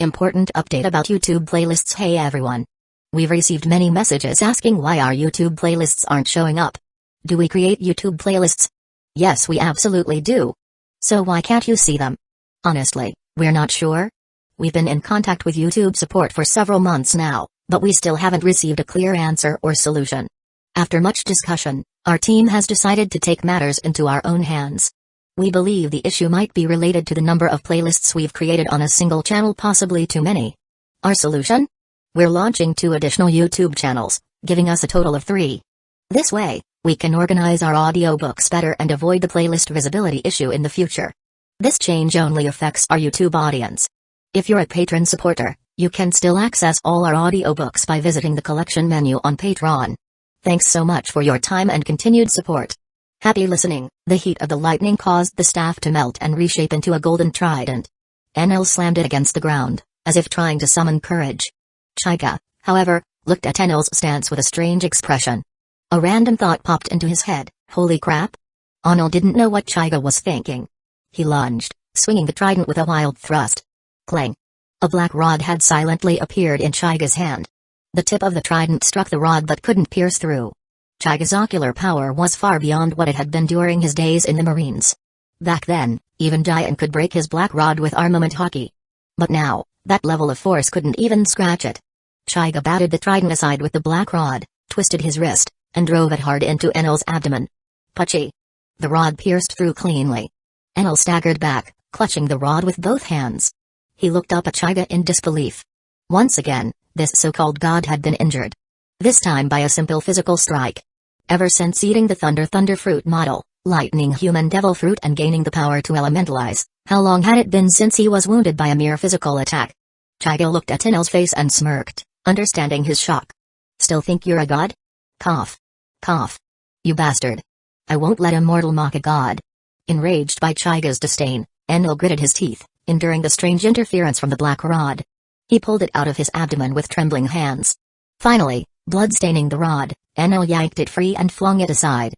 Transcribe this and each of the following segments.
Important update about YouTube playlists. Hey everyone. We've received many messages asking why our YouTube playlists aren't showing up. Do we create YouTube playlists? Yes, we absolutely do. So why can't you see them? Honestly, we're not sure. We've been in contact with YouTube support for several months now, but we still haven't received a clear answer or solution. After much discussion, our team has decided to take matters into our own hands. We believe the issue might be related to the number of playlists we've created on a single channel, possibly too many. Our solution? We're launching 2 additional YouTube channels, giving us a total of 3. This way, we can organize our audiobooks better and avoid the playlist visibility issue in the future. This change only affects our YouTube audience. If you're a patron supporter, you can still access all our audiobooks by visiting the collection menu on Patreon. Thanks so much for your time and continued support. Happy listening. The heat of the lightning caused the staff to melt and reshape into a golden trident. Enel slammed it against the ground, as if trying to summon courage. Hyuga, however, looked at Enel's stance with a strange expression. A random thought popped into his head. Holy crap! Enel didn't know what Hyuga was thinking. He lunged, swinging the trident with a wild thrust. Clang! A black rod had silently appeared in Hyuga's hand. The tip of the trident struck the rod but couldn't pierce through. Hyuga's ocular power was far beyond what it had been during his days in the Marines. Back then, even giant could break his black rod with armament hockey. But now, that level of force couldn't even scratch it. Hyuga batted the trident aside with the black rod, twisted his wrist, and drove it hard into Enel's abdomen. Puchy! The rod pierced through cleanly. Enel staggered back, clutching the rod with both hands. He looked up at Hyuga in disbelief. Once again, this so-called god had been injured. This time by a simple physical strike. Ever since eating the Thunder Fruit model, lightning human devil fruit and gaining the power to elementalize, how long had it been since he was wounded by a mere physical attack? Hyuga looked at Enel's face and smirked, understanding his shock. Still think you're a god? Cough. Cough. You bastard. I won't let a mortal mock a god. Enraged by Hyuga's disdain, Enel gritted his teeth, enduring the strange interference from the black rod. He pulled it out of his abdomen with trembling hands. Finally, blood staining the rod, Enel yanked it free and flung it aside.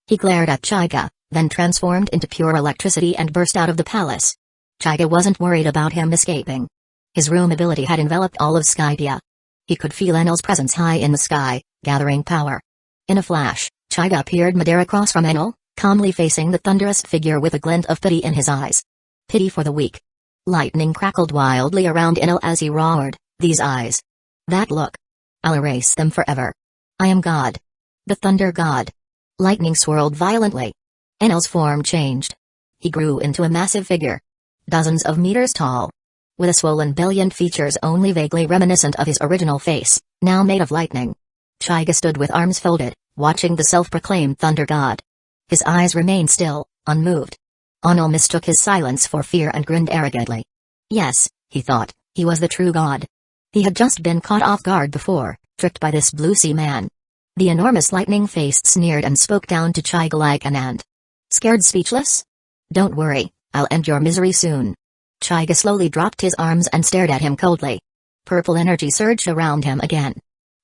He glared at Hyuga, then transformed into pure electricity and burst out of the palace. Hyuga wasn't worried about him escaping. His room ability had enveloped all of Skypia. He could feel Enel's presence high in the sky, gathering power. In a flash, Hyuga appeared mid-air across from Enel, calmly facing the thunderous figure with a glint of pity in his eyes. Pity for the weak. Lightning crackled wildly around Enel as he roared, these eyes. That look. I'll erase them forever. I am God. The Thunder God. Lightning swirled violently. Enel's form changed. He grew into a massive figure. Dozens of meters tall. With a swollen belly and features only vaguely reminiscent of his original face, now made of lightning. Hyuga stood with arms folded, watching the self-proclaimed Thunder God. His eyes remained still, unmoved. Enel mistook his silence for fear and grinned arrogantly. Yes, he thought, he was the true god. He had just been caught off guard before, tricked by this blue sea man. The enormous lightning face sneered and spoke down to Hyuga like an ant. Scared speechless? Don't worry, I'll end your misery soon. Hyuga slowly dropped his arms and stared at him coldly. Purple energy surged around him again.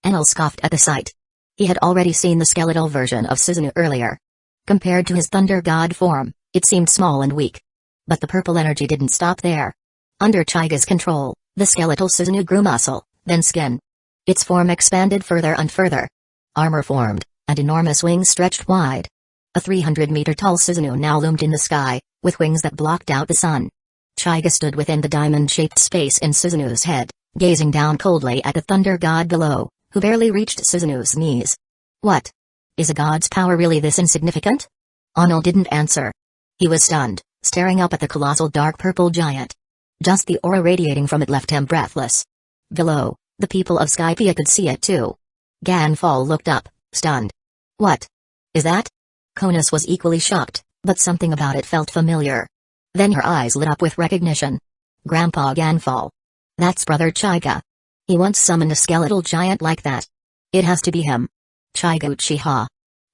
Enel scoffed at the sight. He had already seen the skeletal version of Susanoo earlier. Compared to his Thunder God form, it seemed small and weak. But the purple energy didn't stop there. Under Hyuga's control, the skeletal Susanoo grew muscle, then skin. Its form expanded further and further. Armor formed, and enormous wings stretched wide. A 300-meter-tall Susanoo now loomed in the sky, with wings that blocked out the sun. Hyuga stood within the diamond-shaped space in Susanoo's head, gazing down coldly at the Thunder God below, who barely reached Susanoo's knees. What? Is a god's power really this insignificant? Enel didn't answer. He was stunned, staring up at the colossal dark purple giant. Just the aura radiating from it left him breathless. Below, the people of Skypia could see it too. Ganfall looked up, stunned. What? Is that? Konus was equally shocked, but something about it felt familiar. Then her eyes lit up with recognition. Grandpa Ganfall. That's Brother Hyuga. He once summoned a skeletal giant like that. It has to be him. Hyuga Uchiha.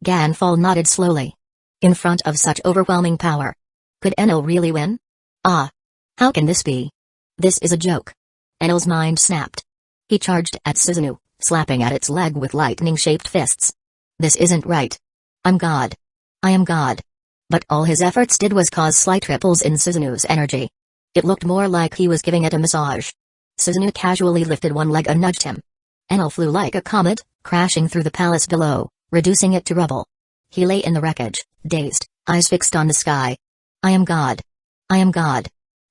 Ganfall nodded slowly. In front of such overwhelming power. Could Enel really win? Ah. How can this be? This is a joke. Enel's mind snapped. He charged at Susanoo, slapping at its leg with lightning-shaped fists. This isn't right. I'm God. I am God. But all his efforts did was cause slight ripples in Susanoo's energy. It looked more like he was giving it a massage. Susanoo casually lifted one leg and nudged him. Enel flew like a comet, crashing through the palace below, reducing it to rubble. He lay in the wreckage, dazed, eyes fixed on the sky. I am God. I am God.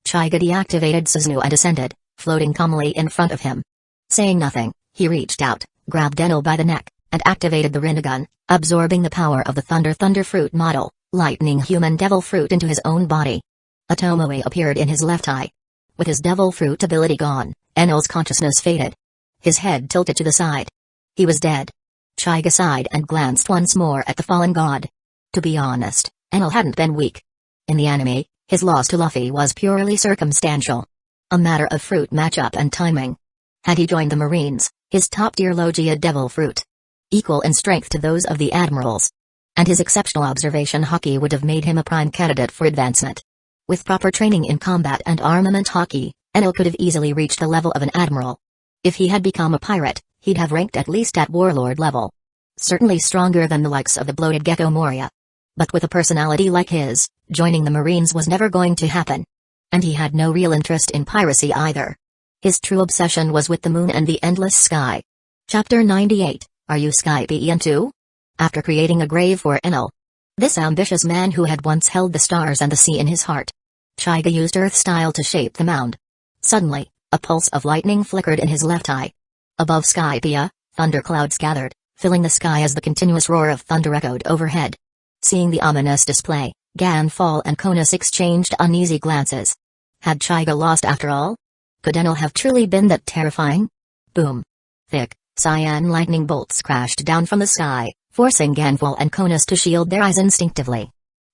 Hyuga deactivated Susanoo and ascended, floating calmly in front of him. Saying nothing, he reached out, grabbed Enel by the neck, and activated the Rinnegan, absorbing the power of the Thunder Fruit model, lightning human devil fruit into his own body. A tomoe appeared in his left eye. With his devil fruit ability gone, Enel's consciousness faded. His head tilted to the side. He was dead. Hyuga sighed and glanced once more at the fallen god. To be honest, Enel hadn't been weak. In the anime, his loss to Luffy was purely circumstantial. A matter of fruit matchup and timing. Had he joined the Marines, his top-tier Logia devil fruit, equal in strength to those of the admirals, and his exceptional observation hockey would have made him a prime candidate for advancement. With proper training in combat and armament hockey, Enel could have easily reached the level of an admiral. If he had become a pirate, he'd have ranked at least at warlord level. Certainly stronger than the likes of the bloated Gecko Moria. But with a personality like his, joining the Marines was never going to happen. And he had no real interest in piracy either. His true obsession was with the moon and the endless sky. Chapter 98, Are You Skypian too? After creating a grave for Enel, this ambitious man who had once held the stars and the sea in his heart, Hyuga used earth style to shape the mound. Suddenly, a pulse of lightning flickered in his left eye. Above Skypia, thunderclouds gathered, filling the sky as the continuous roar of thunder echoed overhead. Seeing the ominous display, Ganfall and Konas exchanged uneasy glances. Had Hyuga lost after all? Could Enel have truly been that terrifying? Boom. Thick, cyan lightning bolts crashed down from the sky, forcing Ganfall and Konas to shield their eyes instinctively.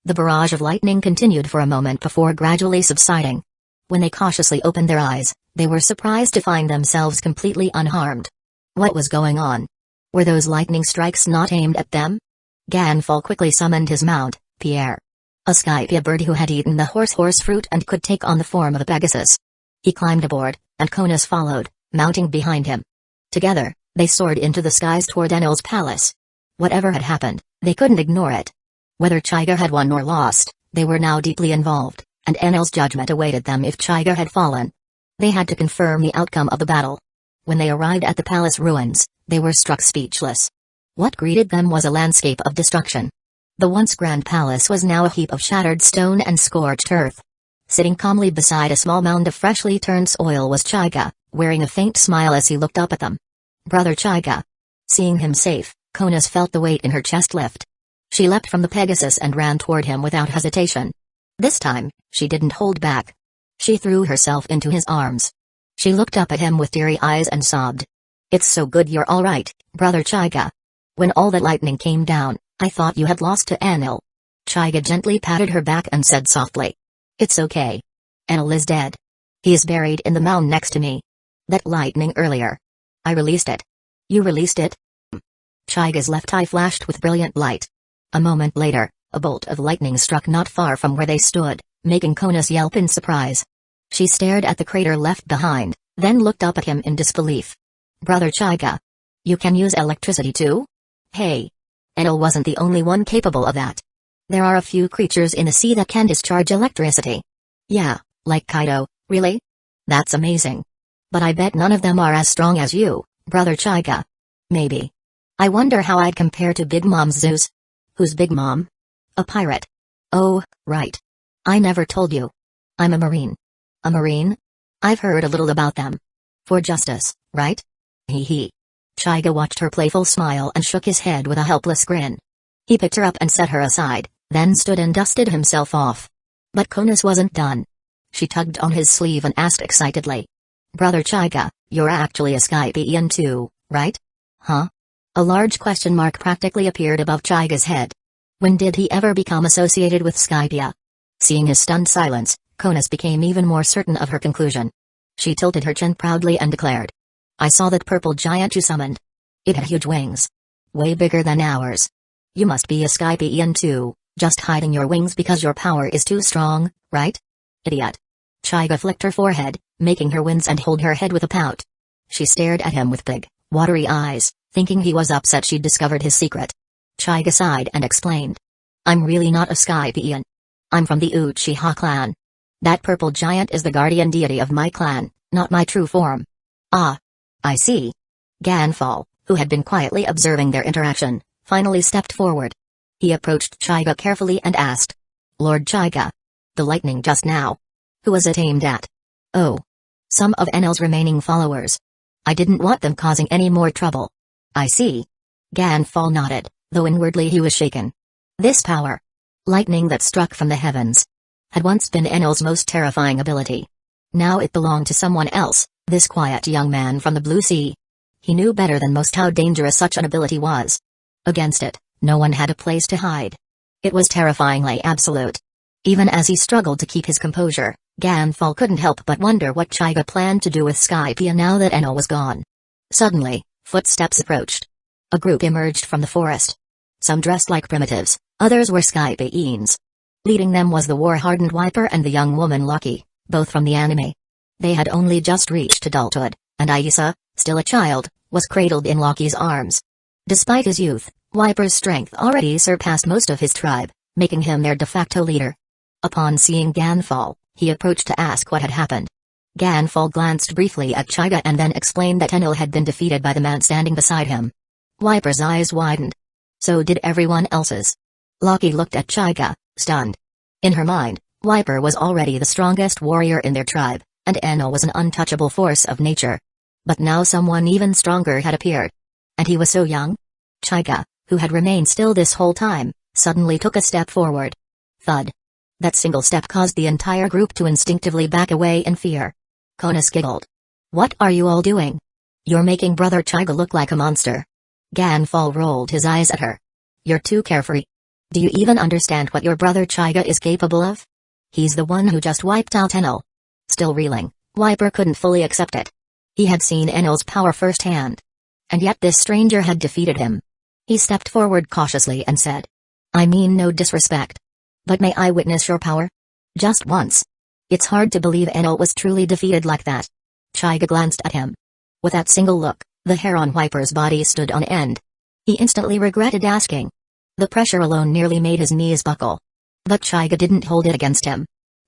The barrage of lightning continued for a moment before gradually subsiding. When they cautiously opened their eyes, they were surprised to find themselves completely unharmed. What was going on? Were those lightning strikes not aimed at them? Ganfall quickly summoned his mount, Pierre. A Skypia bird who had eaten the horse fruit and could take on the form of a Pegasus. He climbed aboard, and Konas followed, mounting behind him. Together, they soared into the skies toward Enel's palace. Whatever had happened, they couldn't ignore it. Whether Hyuga had won or lost, they were now deeply involved, and Enel's judgment awaited them if Hyuga had fallen. They had to confirm the outcome of the battle. When they arrived at the palace ruins, they were struck speechless. What greeted them was a landscape of destruction. The once grand palace was now a heap of shattered stone and scorched earth. Sitting calmly beside a small mound of freshly turned soil was Hyuga, wearing a faint smile as he looked up at them. Brother Hyuga. Seeing him safe, Konas felt the weight in her chest lift. She leapt from the Pegasus and ran toward him without hesitation. This time, she didn't hold back. She threw herself into his arms. She looked up at him with teary eyes and sobbed. It's so good you're all right, Brother Hyuga. When all that lightning came down, I thought you had lost to Enel. Hyuga gently patted her back and said softly. It's okay. Enel is dead. He is buried in the mound next to me. That lightning earlier. I released it. You released it? Hyuga's left eye flashed with brilliant light. A moment later, a bolt of lightning struck not far from where they stood, making Konas yelp in surprise. She stared at the crater left behind, then looked up at him in disbelief. Brother Hyuga. You can use electricity too? Hey. Enel wasn't the only one capable of that. There are a few creatures in the sea that can discharge electricity. Yeah, like Kaido, really? That's amazing. But I bet none of them are as strong as you, Brother Hyuga. Maybe. I wonder how I'd compare to Big Mom Zeus. Who's Big Mom? A pirate. Oh, right. I never told you. I'm a Marine. A Marine? I've heard a little about them. For justice, right? Hee hee. Hyuga watched her playful smile and shook his head with a helpless grin. He picked her up and set her aside, then stood and dusted himself off. But Konas wasn't done. She tugged on his sleeve and asked excitedly. Brother Hyuga, you're actually a Skypian too, right? Huh? A large question mark practically appeared above Hyuga's head. When did he ever become associated with Skypia? Seeing his stunned silence, Konas became even more certain of her conclusion. She tilted her chin proudly and declared. I saw that purple giant you summoned. It had huge wings. Way bigger than ours. You must be a Skypian too, just hiding your wings because your power is too strong, right? Idiot. Hyuga flicked her forehead, making her wince and hold her head with a pout. She stared at him with big, watery eyes, thinking he was upset she'd discovered his secret. Hyuga sighed and explained. I'm really not a Skypian. I'm from the Uchiha clan. That purple giant is the guardian deity of my clan, Not my true form. Ah. I see. Ganfall, who had been quietly observing their interaction, finally stepped forward. He approached Hyuga carefully and asked, Lord Hyuga, the lightning just now. Who was it aimed at? Oh. Some of Enel's remaining followers. I didn't want them causing any more trouble. I see. Ganfall nodded, though inwardly he was shaken. This power, lightning that struck from the heavens, had once been Enel's most terrifying ability. Now it belonged to someone else, this quiet young man from the Blue Sea. He knew better than most how dangerous such an ability was. Against it, no one had a place to hide. It was terrifyingly absolute. Even as he struggled to keep his composure, Ganfall couldn't help but wonder what Hyuga planned to do with Skypiea now that Enel was gone. Suddenly, footsteps approached. A group emerged from the forest. Some dressed like primitives, others were Skypieans. Leading them was the war-hardened Viper and the young woman Lucky, both from the anime. They had only just reached adulthood, and Aisa, still a child, was cradled in Lucky's arms. Despite his youth, Viper's strength already surpassed most of his tribe, making him their de facto leader. Upon seeing Ganfall, he approached to ask what had happened. Ganfall glanced briefly at Hyuga and then explained that Enel had been defeated by the man standing beside him. Viper's eyes widened. So did everyone else's. Lucky looked at Hyuga, stunned. In her mind, Viper was already the strongest warrior in their tribe, and Enel was an untouchable force of nature. But now someone even stronger had appeared. And he was so young? Hyuga, who had remained still this whole time, suddenly took a step forward. Thud. That single step caused the entire group to instinctively back away in fear. Conus giggled. What are you all doing? You're making Brother Hyuga look like a monster. Ganfall rolled his eyes at her. You're too carefree. Do you even understand what your brother Hyuga is capable of? He's the one who just wiped out Enel. Still reeling, Viper couldn't fully accept it. He had seen Enel's power firsthand. And yet this stranger had defeated him. He stepped forward cautiously and said, I mean no disrespect. But may I witness your power? Just once. It's hard to believe Enel was truly defeated like that. Hyuga glanced at him. With that single look, the hair on Viper's body stood on end. He instantly regretted asking. The pressure alone nearly made his knees buckle. But Hyuga didn't hold it against him.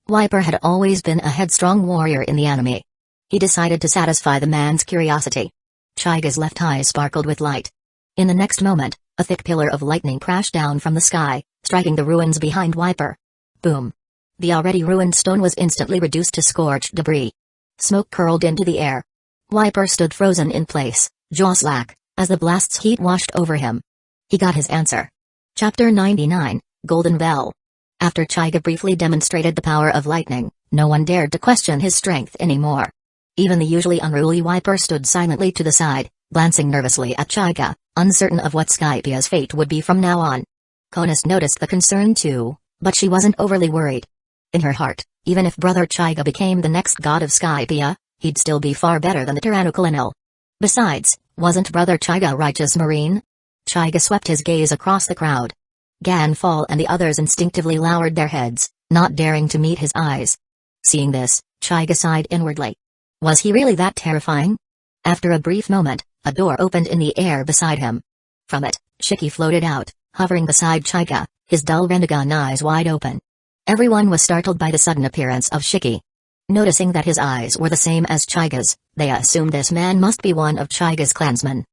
Viper had always been a headstrong warrior in the anime. He decided to satisfy the man's curiosity. Hyuga's left eye sparkled with light. In the next moment, a thick pillar of lightning crashed down from the sky, striking the ruins behind Viper. Boom. The already ruined stone was instantly reduced to scorched debris. Smoke curled into the air. Viper stood frozen in place, jaw slack, as the blast's heat washed over him. He got his answer. Chapter 99, Golden Bell. After Hyuga briefly demonstrated the power of lightning, no one dared to question his strength anymore. Even the usually unruly Viper stood silently to the side, glancing nervously at Hyuga, uncertain of what Skypiea's fate would be from now on. Conus noticed the concern too, but she wasn't overly worried. In her heart, even if Brother Hyuga became the next god of Skypiea, he'd still be far better than the tyrannical Enel. Besides, wasn't Brother Hyuga righteous marine? Hyuga swept his gaze across the crowd. Ganfall and the others instinctively lowered their heads, not daring to meet his eyes. Seeing this, Hyuga sighed inwardly. Was he really that terrifying? After a brief moment, a door opened in the air beside him. From it, Shiki floated out, hovering beside Hyuga, his dull Rinnegan eyes wide open. Everyone was startled by the sudden appearance of Shiki. Noticing that his eyes were the same as Hyuga's, they assumed this man must be one of Hyuga's clansmen.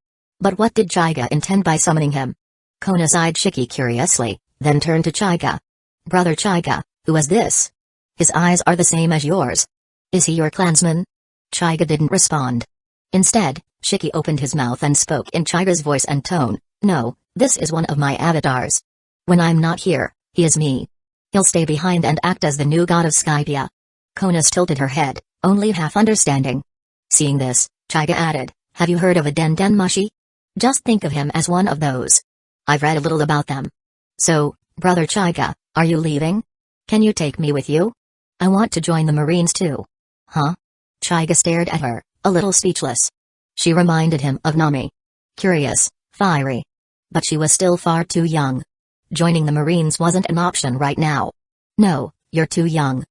But what did Hyuga intend by summoning him? Conus eyed Shiki curiously, then turned to Hyuga. Brother Hyuga, who is this? His eyes are the same as yours. Is he your clansman? Hyuga didn't respond. Instead, Shiki opened his mouth and spoke in Hyuga's voice and tone. No, this is one of my avatars. When I'm not here, he is me. He'll stay behind and act as the new god of Skypiea. Conus tilted her head, only half understanding. Seeing this, Hyuga added, have you heard of a Den Mushi? Just think of him as one of those. I've read a little about them. So, Brother Hyuga, are you leaving? Can you take me with you? I want to join the Marines too. Huh? Hyuga stared at her, a little speechless. She reminded him of Nami. Curious, fiery. But she was still far too young. Joining the Marines wasn't an option right now. No, you're too young.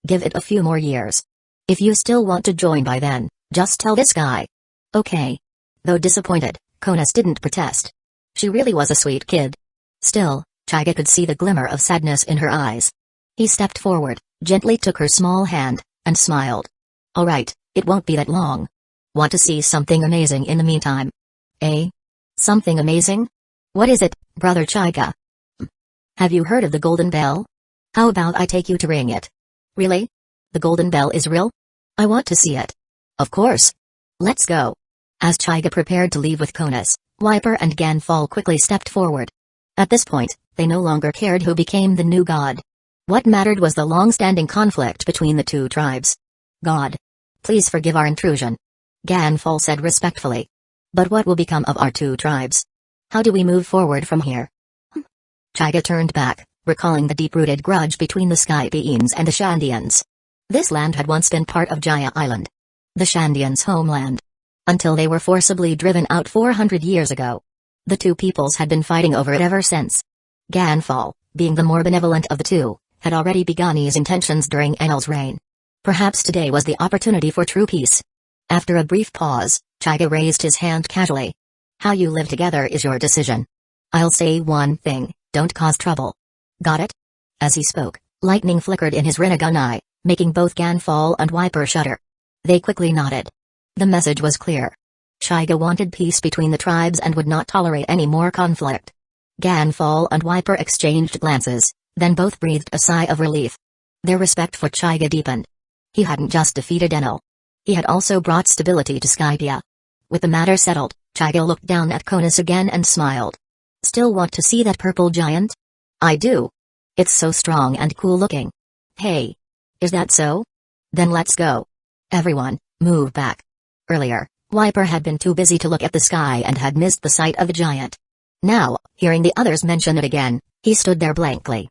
Give it a few more years. If you still want to join by then, just tell this guy. Okay. Though disappointed, Conus didn't protest. She really was a sweet kid. Still, Hyuga could see the glimmer of sadness in her eyes. He stepped forward, gently took her small hand, and smiled. Alright, it won't be that long. Want to see something amazing in the meantime? Eh? Something amazing? What is it, Brother Chaiga? Have you heard of the Golden Bell? How about I take you to ring it? Really? The Golden Bell is real? I want to see it. Of course. Let's go. As Chaiga prepared to leave with Konas, Wiper and Ganfall quickly stepped forward. At this point, they no longer cared who became the new god. What mattered was the long-standing conflict between the two tribes. God. Please forgive our intrusion. Ganfall said respectfully. But what will become of our two tribes? How do we move forward from here? Chaiga turned back, recalling the deep-rooted grudge between the Skypians and the Shandians. This land had once been part of Jaya Island, the Shandians' homeland, until they were forcibly driven out 400 years ago. The two peoples had been fighting over it ever since. Ganfall, being the more benevolent of the two, had already begun his intentions during Enel's reign. Perhaps today was the opportunity for true peace. After a brief pause, Chaiga raised his hand casually. How you live together is your decision. I'll say one thing, don't cause trouble. Got it? As he spoke, lightning flickered in his Rinnegan eye, making both Ganfall and Wiper shudder. They quickly nodded. The message was clear. Chaiga wanted peace between the tribes and would not tolerate any more conflict. Ganfall and Wiper exchanged glances, then both breathed a sigh of relief. Their respect for Chaiga deepened. He hadn't just defeated Enel. He had also brought stability to Skypia. With the matter settled, Chaiga looked down at Konas again and smiled. Still want to see that purple giant? I do. It's so strong and cool looking. Hey. Is that so? Then let's go. Everyone, move back. Earlier, Wiper had been too busy to look at the sky and had missed the sight of the giant. Now, hearing the others mention it again, he stood there blankly.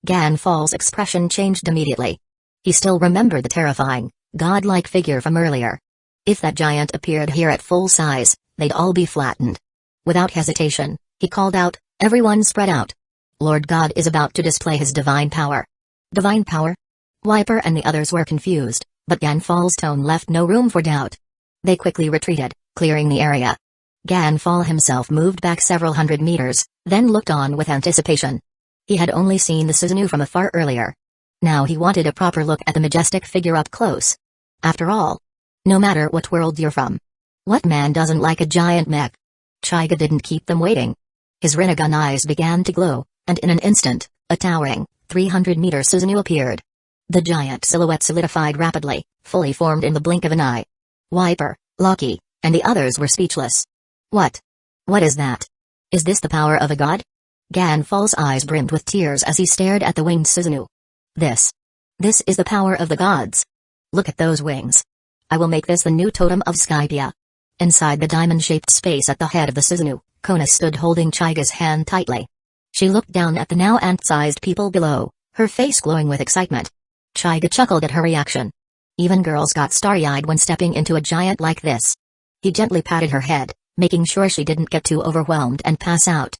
Ganfall's expression changed immediately. He still remembered the terrifying, godlike figure from earlier. If that giant appeared here at full size, they'd all be flattened. Without hesitation, he called out, everyone spread out. Lord God is about to display his divine power. Divine power? Wiper and the others were confused, but Ganfall's tone left no room for doubt. They quickly retreated, clearing the area. Ganfall himself moved back several hundred meters, then looked on with anticipation. He had only seen the Susanoo from afar earlier. Now he wanted a proper look at the majestic figure up close. After all, no matter what world you're from, what man doesn't like a giant mech? Chaiga didn't keep them waiting. His Rinnegan eyes began to glow, and in an instant, a towering, 300-meter Susanoo appeared. The giant silhouette solidified rapidly, fully formed in the blink of an eye. Wiper, Loki, and the others were speechless. What? What is that? Is this the power of a god? Ganfall's eyes brimmed with tears as he stared at the winged Susanoo. This is the power of the gods. Look at those wings. I will make this the new totem of Skypia. Inside the diamond-shaped space at the head of the Susanoo, Kona stood holding Chaiga's hand tightly. She looked down at the now ant-sized people below, her face glowing with excitement. Chaiga chuckled at her reaction. Even girls got starry-eyed when stepping into a giant like this. He gently patted her head, making sure she didn't get too overwhelmed and pass out.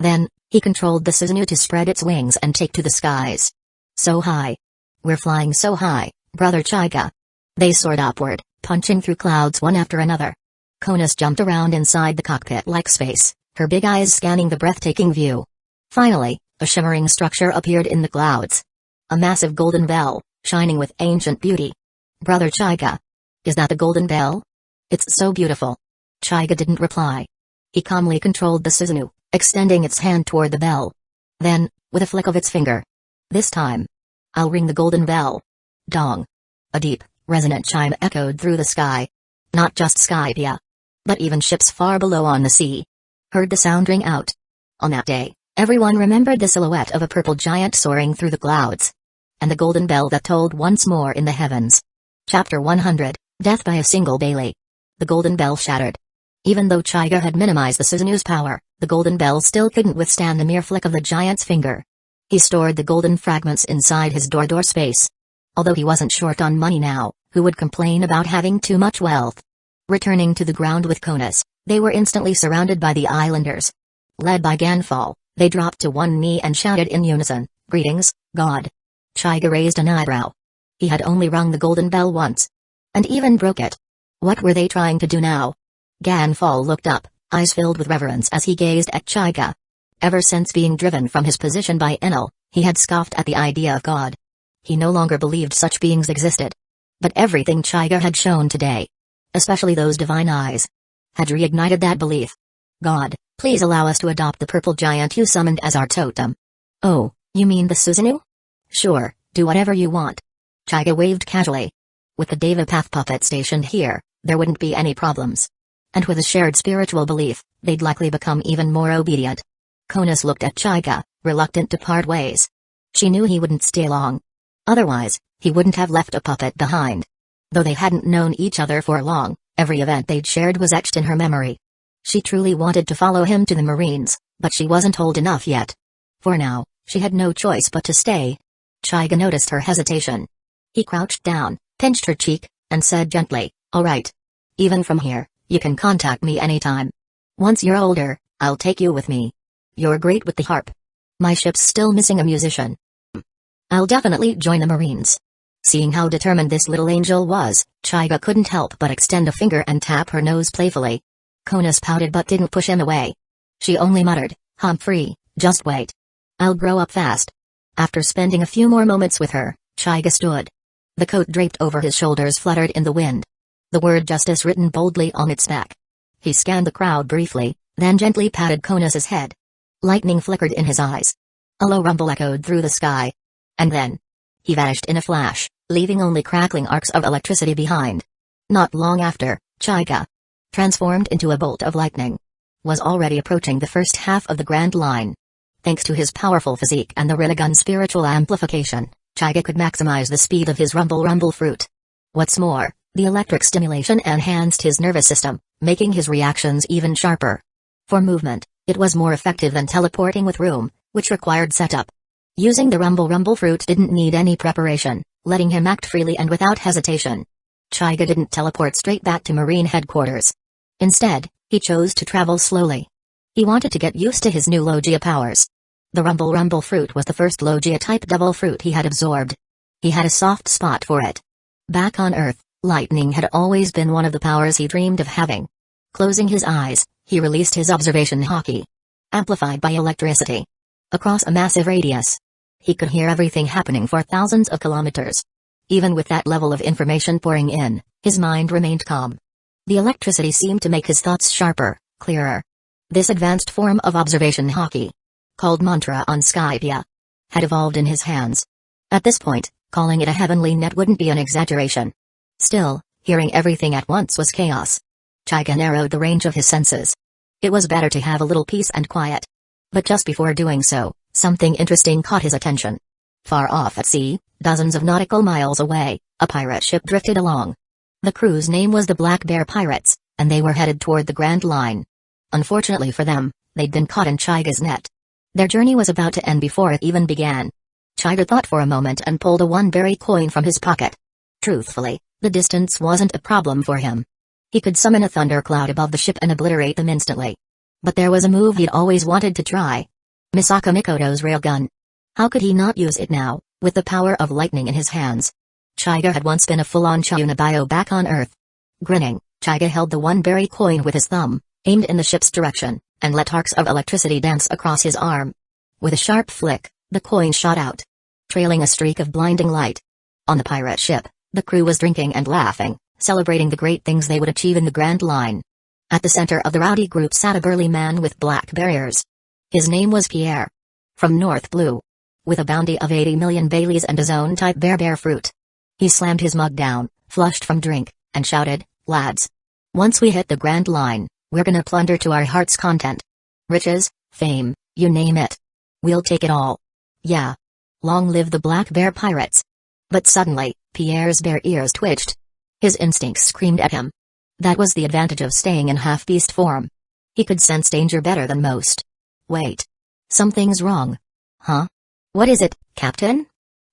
Then, he controlled the Susanoo to spread its wings and take to the skies. So high. We're flying so high, Brother Chaiga. They soared upward, punching through clouds one after another. Konas jumped around inside the cockpit-like space, her big eyes scanning the breathtaking view. Finally, a shimmering structure appeared in the clouds. A massive golden bell, shining with ancient beauty. Brother Chaiga. Is that the golden bell? It's so beautiful. Chaiga didn't reply. He calmly controlled the Susanoo, extending its hand toward the bell. Then, with a flick of its finger. This time. I'll ring the golden bell. Dong. A deep, resonant chime echoed through the sky. Not just Skypia, but even ships far below on the sea heard the sound ring out. On that day, everyone remembered the silhouette of a purple giant soaring through the clouds. And the golden bell that tolled once more in the heavens. Chapter 100, Death by a Single Bailey. The golden bell shattered. Even though Chaiga had minimized the Susanoo's power, the golden bell still couldn't withstand the mere flick of the giant's finger. He stored the golden fragments inside his door space. Although he wasn't short on money now, who would complain about having too much wealth? Returning to the ground with Konas, they were instantly surrounded by the islanders. Led by Ganfall, they dropped to one knee and shouted in unison, "Greetings, God." Chaiga raised an eyebrow. He had only rung the golden bell once. And even broke it. What were they trying to do now? Ganfall looked up, eyes filled with reverence as he gazed at Chaiga. Ever since being driven from his position by Enel, he had scoffed at the idea of God. He no longer believed such beings existed. But everything Chaiga had shown today, especially those divine eyes, had reignited that belief. God, please allow us to adopt the purple giant you summoned as our totem. Oh, you mean the Susanoo? Sure, do whatever you want. Chaiga waved casually. With the Deva Path puppet stationed here, there wouldn't be any problems. And with a shared spiritual belief, they'd likely become even more obedient. Konas looked at Chaiga, reluctant to part ways. She knew he wouldn't stay long. Otherwise, he wouldn't have left a puppet behind. Though they hadn't known each other for long, every event they'd shared was etched in her memory. She truly wanted to follow him to the Marines, but she wasn't old enough yet. For now, she had no choice but to stay. Chaiga noticed her hesitation. He crouched down, pinched her cheek, and said gently, "All right. Even from here, you can contact me anytime. Once you're older, I'll take you with me. You're great with the harp. My ship's still missing a musician. I'll definitely join the Marines." Seeing how determined this little angel was, Chaiga couldn't help but extend a finger and tap her nose playfully. Konas pouted but didn't push him away. She only muttered, "Humphrey, just wait. I'll grow up fast." After spending a few more moments with her, Chaiga stood. The coat draped over his shoulders fluttered in the wind. The word justice written boldly on its back. He scanned the crowd briefly, then gently patted Konas's head. Lightning flickered in his eyes. A low rumble echoed through the sky. And then, he vanished in a flash, leaving only crackling arcs of electricity behind. Not long after, Chaiga, transformed into a bolt of lightning, was already approaching the first half of the Grand Line. Thanks to his powerful physique and the Rinnegan spiritual amplification, Chaiga could maximize the speed of his rumble fruit. What's more, the electric stimulation enhanced his nervous system, making his reactions even sharper. For movement, it was more effective than teleporting with room, which required setup. Using the rumble fruit didn't need any preparation, letting him act freely and without hesitation. Chaiga didn't teleport straight back to Marine headquarters. Instead, he chose to travel slowly. He wanted to get used to his new Logia powers. The rumble fruit was the first Logia-type devil fruit he had absorbed. He had a soft spot for it. Back on Earth, lightning had always been one of the powers he dreamed of having. Closing his eyes, he released his observation haki, amplified by electricity. Across a massive radius, he could hear everything happening for thousands of kilometers. Even with that level of information pouring in, his mind remained calm. The electricity seemed to make his thoughts sharper, clearer. This advanced form of observation haki, called mantra on Skypia, had evolved in his hands. At this point, calling it a heavenly net wouldn't be an exaggeration. Still, hearing everything at once was chaos. Chaiga narrowed the range of his senses. It was better to have a little peace and quiet. But just before doing so, something interesting caught his attention. Far off at sea, dozens of nautical miles away, a pirate ship drifted along. The crew's name was the Black Bear Pirates, and they were headed toward the Grand Line. Unfortunately for them, they'd been caught in Chaiga's net. Their journey was about to end before it even began. Chaiga thought for a moment and pulled a one-berry coin from his pocket. Truthfully, the distance wasn't a problem for him. He could summon a thundercloud above the ship and obliterate them instantly. But there was a move he'd always wanted to try. Misaka Mikoto's railgun. How could he not use it now, with the power of lightning in his hands? Chaiga had once been a full-on Chayunabayo back on Earth. Grinning, Chaiga held the one-berry coin with his thumb, aimed in the ship's direction, and let arcs of electricity dance across his arm. With a sharp flick, the coin shot out, trailing a streak of blinding light. On the pirate ship, the crew was drinking and laughing, celebrating the great things they would achieve in the Grand Line. At the center of the rowdy group sat a burly man with black barriers. His name was Pierre. From North Blue. With a bounty of 80 million Baileys and his own type bear fruit. He slammed his mug down, flushed from drink, and shouted, "Lads. Once we hit the Grand Line, we're gonna plunder to our heart's content. Riches, fame, you name it. We'll take it all. Yeah. Long live the Black Bear Pirates." But suddenly, Pierre's bare ears twitched. His instincts screamed at him. That was the advantage of staying in half-beast form. He could sense danger better than most. Wait. Something's wrong. Huh? What is it, Captain?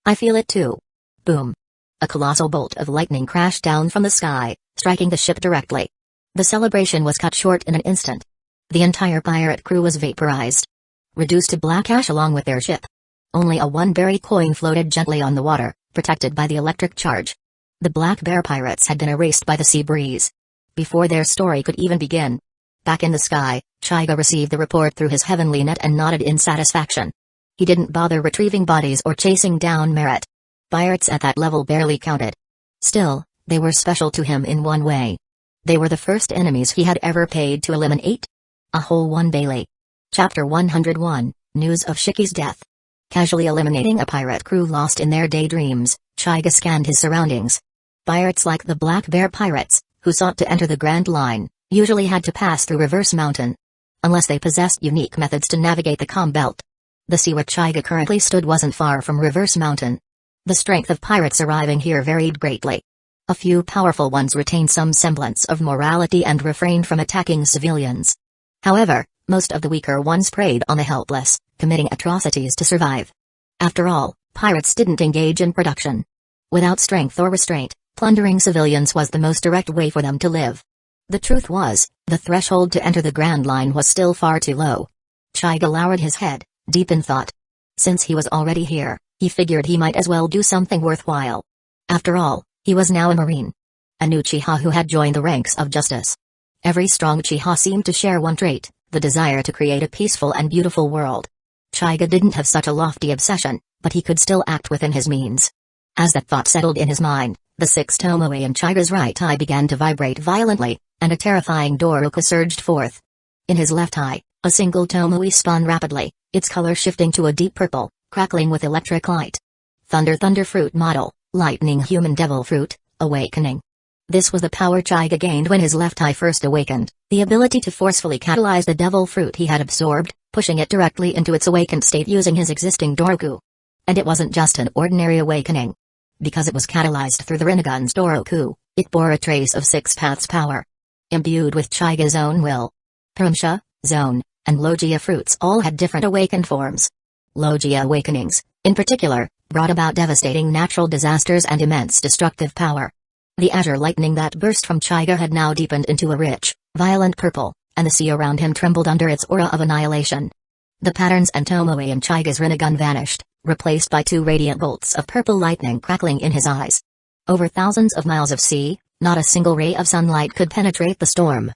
I feel it too. Boom. A colossal bolt of lightning crashed down from the sky, striking the ship directly. The celebration was cut short in an instant. The entire pirate crew was vaporized, reduced to black ash along with their ship. Only a one-berry coin floated gently on the water, protected by the electric charge. The Black Bear Pirates had been erased by the sea breeze. Before their story could even begin. Back in the sky, Chaiga received the report through his heavenly net and nodded in satisfaction. He didn't bother retrieving bodies or chasing down merit. Pirates at that level barely counted. Still, they were special to him in one way. They were the first enemies he had ever paid to eliminate. A whole one daily. Chapter 101, News of Shiki's Death. Casually eliminating a pirate crew lost in their daydreams, Hyuga scanned his surroundings. Pirates like the Black Bear pirates, who sought to enter the Grand Line, usually had to pass through Reverse Mountain. Unless they possessed unique methods to navigate the calm belt. The sea where Hyuga currently stood wasn't far from Reverse Mountain. The strength of pirates arriving here varied greatly. A few powerful ones retained some semblance of morality and refrained from attacking civilians. However, most of the weaker ones preyed on the helpless, committing atrocities to survive. After all, pirates didn't engage in production. Without strength or restraint, plundering civilians was the most direct way for them to live. The truth was, the threshold to enter the Grand Line was still far too low. Hyuga lowered his head, deep in thought. Since he was already here, he figured he might as well do something worthwhile. After all, he was now a Marine. A new Uchiha who had joined the ranks of justice. Every strong Uchiha seemed to share one trait, the desire to create a peaceful and beautiful world. Hyuga didn't have such a lofty obsession, but he could still act within his means. As that thought settled in his mind, the sixth tomoe in Hyuga's right eye began to vibrate violently, and a terrifying Doruka surged forth. In his left eye, a single tomoe spun rapidly, its color shifting to a deep purple, crackling with electric light. Thunder fruit model, lightning human devil fruit, awakening. This was the power Hyuga gained when his left eye first awakened, the ability to forcefully catalyze the devil fruit he had absorbed, pushing it directly into its awakened state using his existing Doruku. And it wasn't just an ordinary awakening. Because it was catalyzed through the Rinnegan's Doruku, it bore a trace of Six Paths power. Imbued with Hyuga's own will. Paramsha, Zone, and Logia fruits all had different awakened forms. Logia awakenings, in particular, brought about devastating natural disasters and immense destructive power. The azure lightning that burst from Hyuga had now deepened into a rich, violent purple, and the sea around him trembled under its aura of annihilation. The patterns and tomoe in Hyuga's Rinnegan vanished, replaced by two radiant bolts of purple lightning crackling in his eyes. Over thousands of miles of sea, not a single ray of sunlight could penetrate the storm.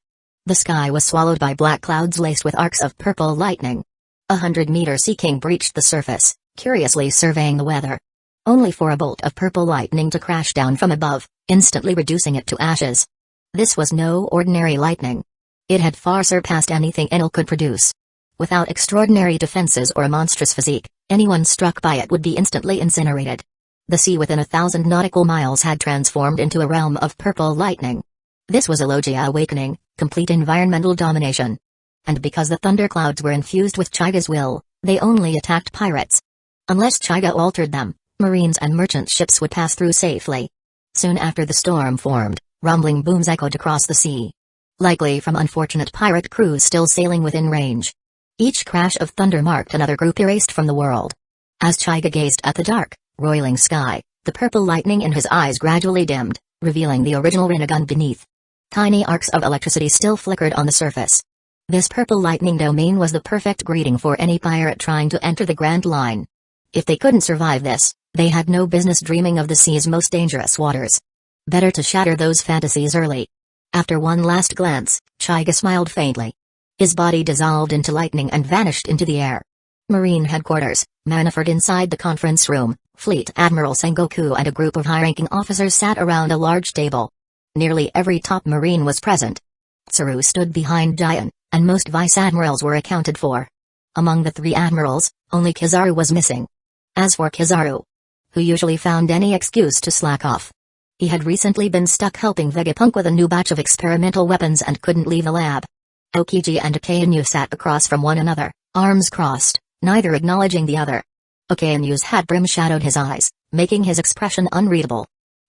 The sky was swallowed by black clouds laced with arcs of purple lightning. 100-meter sea king breached the surface, curiously surveying the weather. Only for a bolt of purple lightning to crash down from above, instantly reducing it to ashes. This was no ordinary lightning. It had far surpassed anything Enel could produce. Without extraordinary defenses or a monstrous physique, anyone struck by it would be instantly incinerated. The sea within 1,000 nautical miles had transformed into a realm of purple lightning. This was a Logia awakening, complete environmental domination. And because the thunderclouds were infused with Hyuga's will, they only attacked pirates. Unless Hyuga altered them, marines and merchant ships would pass through safely. Soon after the storm formed, rumbling booms echoed across the sea. Likely from unfortunate pirate crews still sailing within range. Each crash of thunder marked another group erased from the world. As Hyuga gazed at the dark, roiling sky, the purple lightning in his eyes gradually dimmed, revealing the original Rinnegan beneath. Tiny arcs of electricity still flickered on the surface. This purple lightning domain was the perfect greeting for any pirate trying to enter the Grand Line. If they couldn't survive this, they had no business dreaming of the sea's most dangerous waters. Better to shatter those fantasies early. After one last glance, Hyuga smiled faintly. His body dissolved into lightning and vanished into the air. Marine headquarters, Manafort inside the conference room, Fleet Admiral Sengoku and a group of high-ranking officers sat around a large table. Nearly every top Marine was present. Tsuru stood behind Giant, and most vice admirals were accounted for. Among the three admirals, only Kizaru was missing. As for Kizaru, who usually found any excuse to slack off. He had recently been stuck helping Vegapunk with a new batch of experimental weapons and couldn't leave the lab. Okiji and Akainu sat across from one another, arms crossed, neither acknowledging the other. Akainu's hat brim shadowed his eyes, making his expression unreadable.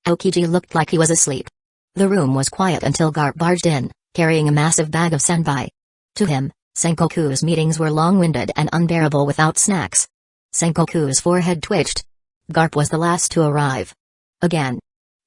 Okiji looked like he was asleep. The room was quiet until Garp barged in, carrying a massive bag of senpai. To him, Sengoku's meetings were long-winded and unbearable without snacks. Sengoku's forehead twitched. Garp was the last to arrive. Again.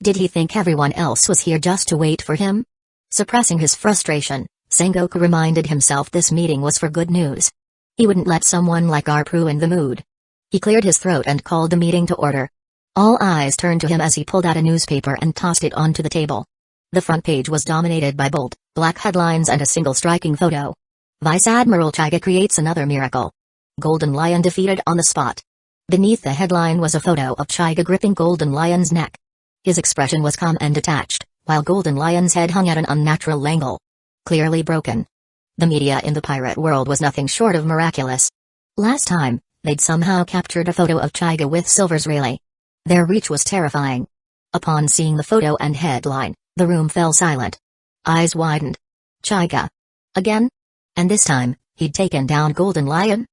Did he think everyone else was here just to wait for him? Suppressing his frustration, Sengoku reminded himself this meeting was for good news. He wouldn't let someone like Garp ruin the mood. He cleared his throat and called the meeting to order. All eyes turned to him as he pulled out a newspaper and tossed it onto the table. The front page was dominated by bold, black headlines and a single striking photo. Vice Admiral Hyuga creates another miracle. Golden Lion defeated on the spot. Beneath the headline was a photo of Hyuga gripping Golden Lion's neck. His expression was calm and detached, while Golden Lion's head hung at an unnatural angle. Clearly broken. The media in the pirate world was nothing short of miraculous. Last time, they'd somehow captured a photo of Hyuga with Silver's Relay. Their reach was terrifying. Upon seeing the photo and headline, the room fell silent. Eyes widened. Hyuga. Again? And this time, he'd taken down Golden Lion?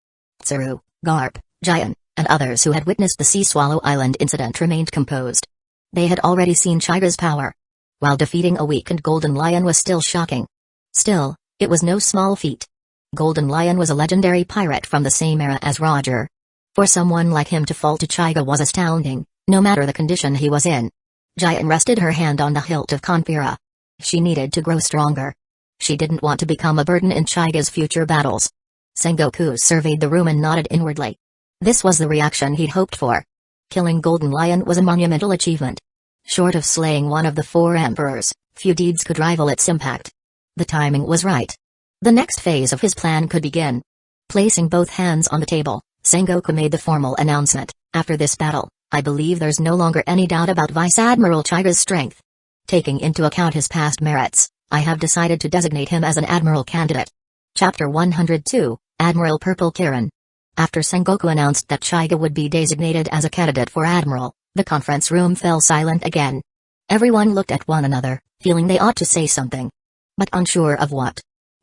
Tsuru, Garp, Giant, and others who had witnessed the Sea Swallow Island incident remained composed. They had already seen Hyuga's power. While defeating a weakened Golden Lion was still shocking. Still, it was no small feat. Golden Lion was a legendary pirate from the same era as Roger. For someone like him to fall to Hyuga was astounding, no matter the condition he was in. Giant rested her hand on the hilt of Konpira. She needed to grow stronger. She didn't want to become a burden in Hyuga's future battles. Sengoku surveyed the room and nodded inwardly. This was the reaction he'd hoped for. Killing Golden Lion was a monumental achievement. Short of slaying one of the 4 emperors, few deeds could rival its impact. The timing was right. The next phase of his plan could begin. Placing both hands on the table, Sengoku made the formal announcement, "After this battle, I believe there's no longer any doubt about Vice Admiral Hyuga's strength. Taking into account his past merits, I have decided to designate him as an admiral candidate." Chapter 102, Admiral Purple Kirin. After Sengoku announced that Hyuga would be designated as a candidate for admiral, the conference room fell silent again. Everyone looked at one another, feeling they ought to say something, but unsure of what.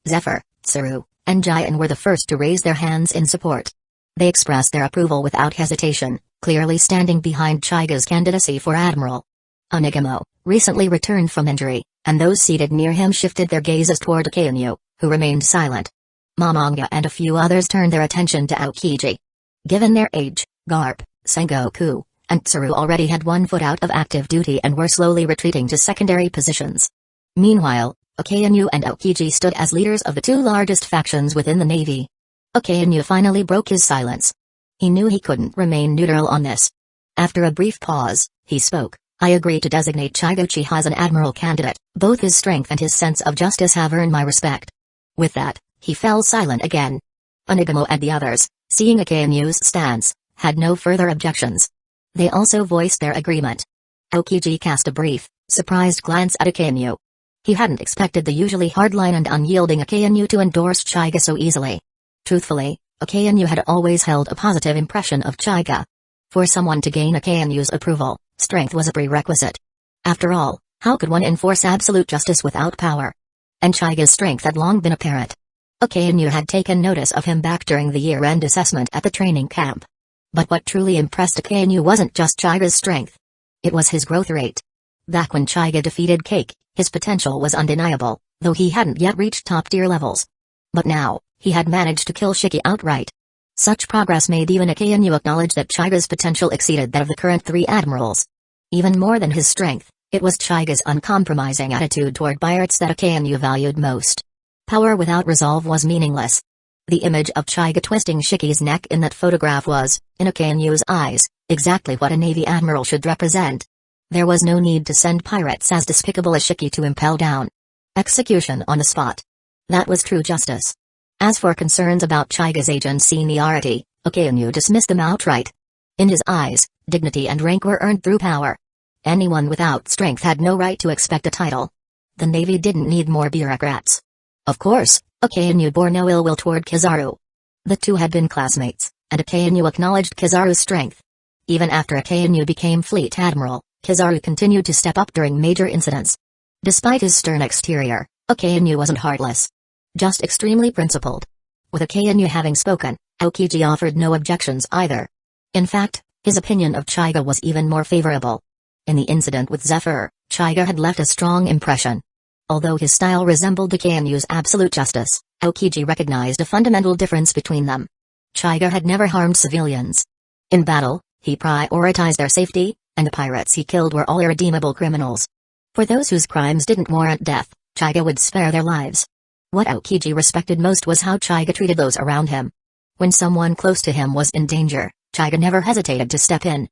Zephyr, Tsuru, and Giant were the first to raise their hands in support. They expressed their approval without hesitation, clearly standing behind Hyuga's candidacy for admiral. Onigamo, recently returned from injury, and those seated near him shifted their gazes toward Akainu, who remained silent. Momonga and a few others turned their attention to Aokiji. Given their age, Garp, Sengoku, and Tsuru already had one foot out of active duty and were slowly retreating to secondary positions. Meanwhile, Akainu and Aokiji stood as leaders of the 2 largest factions within the navy. Akainu finally broke his silence. He knew he couldn't remain neutral on this. After a brief pause, he spoke. "I agree to designate Hyuga as an admiral candidate. Both his strength and his sense of justice have earned my respect." With that, he fell silent again. Onigamo and the others, seeing Akainu's stance, had no further objections. They also voiced their agreement. Aokiji cast a brief, surprised glance at Akainu. He hadn't expected the usually hardline and unyielding Akainu to endorse Hyuga so easily. Truthfully, Akainu had always held a positive impression of Hyuga. For someone to gain Akainu's approval, strength was a prerequisite. After all, how could one enforce absolute justice without power? And Hyuga's strength had long been apparent. Akainu had taken notice of him back during the year-end assessment at the training camp. But what truly impressed Akainu wasn't just Hyuga's strength. It was his growth rate. Back when Hyuga defeated Cake, his potential was undeniable, though he hadn't yet reached top-tier levels. But now, he had managed to kill Shiki outright. Such progress made even Akainu acknowledge that Hyuga's potential exceeded that of the current 3 admirals. Even more than his strength, it was Hyuga's uncompromising attitude toward pirates that Akainu valued most. Power without resolve was meaningless. The image of Hyuga twisting Shiki's neck in that photograph was, in Akainu's eyes, exactly what a Navy admiral should represent. There was no need to send pirates as despicable as Shiki to impel down. Execution on the spot. That was true justice. As for concerns about Hyuga's age and seniority, Akainu dismissed them outright. In his eyes, dignity and rank were earned through power. Anyone without strength had no right to expect a title. The Navy didn't need more bureaucrats. Of course, Akainu bore no ill will toward Kizaru. The 2 had been classmates, and Akainu acknowledged Kizaru's strength. Even after Akainu became Fleet Admiral, Kizaru continued to step up during major incidents. Despite his stern exterior, Akainu wasn't heartless. Just extremely principled. With Akainu having spoken, Aokiji offered no objections either. In fact, his opinion of Hyuga was even more favorable. In the incident with Zephyr, Hyuga had left a strong impression. Although his style resembled Akainu's absolute justice, Aokiji recognized a fundamental difference between them. Hyuga had never harmed civilians. In battle, he prioritized their safety, and the pirates he killed were all irredeemable criminals. For those whose crimes didn't warrant death, Hyuga would spare their lives. What Aokiji respected most was how Hyuga treated those around him. When someone close to him was in danger, Hyuga never hesitated to step in.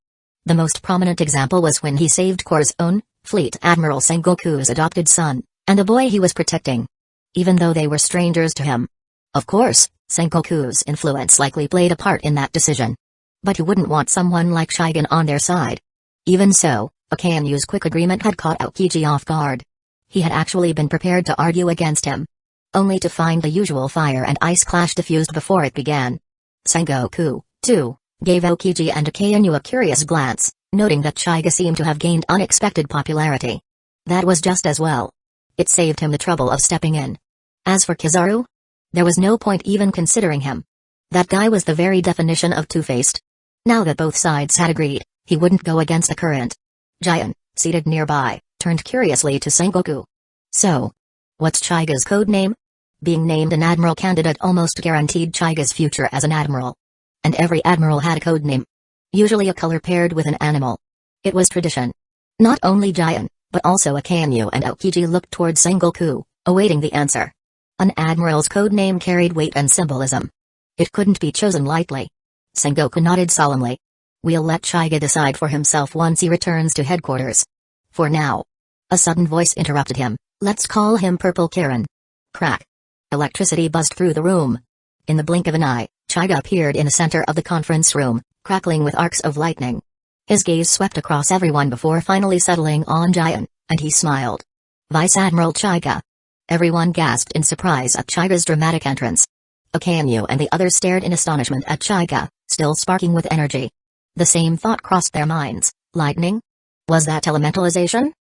The most prominent example was when he saved Korra's own, Fleet Admiral Sengoku's adopted son, and the boy he was protecting. Even though they were strangers to him. Of course, Sengoku's influence likely played a part in that decision. But who wouldn't want someone like Hyuga on their side? Even so, Akanyu's quick agreement had caught Aokiji off guard. He had actually been prepared to argue against him, only to find the usual fire and ice clash diffused before it began. Sengoku, too, gave Aokiji and Akanyu a curious glance, noting that Chaiga seemed to have gained unexpected popularity. That was just as well. It saved him the trouble of stepping in. As for Kizaru, there was no point even considering him. That guy was the very definition of two-faced. Now that both sides had agreed, he wouldn't go against the current. Jian, seated nearby, turned curiously to Sengoku. So, what's Chaiga's code name? Being named an admiral candidate almost guaranteed Chaiga's future as an admiral. And every admiral had a code name. Usually a color paired with an animal. It was tradition. Not only Jian, but also Akanyu and Aokiji looked toward Sengoku, awaiting the answer. An admiral's code name carried weight and symbolism. It couldn't be chosen lightly. Sengoku nodded solemnly. We'll let Chaiga decide for himself once he returns to headquarters. For now. A sudden voice interrupted him. Let's call him Purple Kirin. Crack. Electricity buzzed through the room. In the blink of an eye, Chaiga appeared in the center of the conference room, crackling with arcs of lightning. His gaze swept across everyone before finally settling on Jian, and he smiled. Vice Admiral Chaiga. Everyone gasped in surprise at Chaiga's dramatic entrance. Akanyu and the others stared in astonishment at Chaiga, still sparking with energy. The same thought crossed their minds. Lightning? Was that elementalization?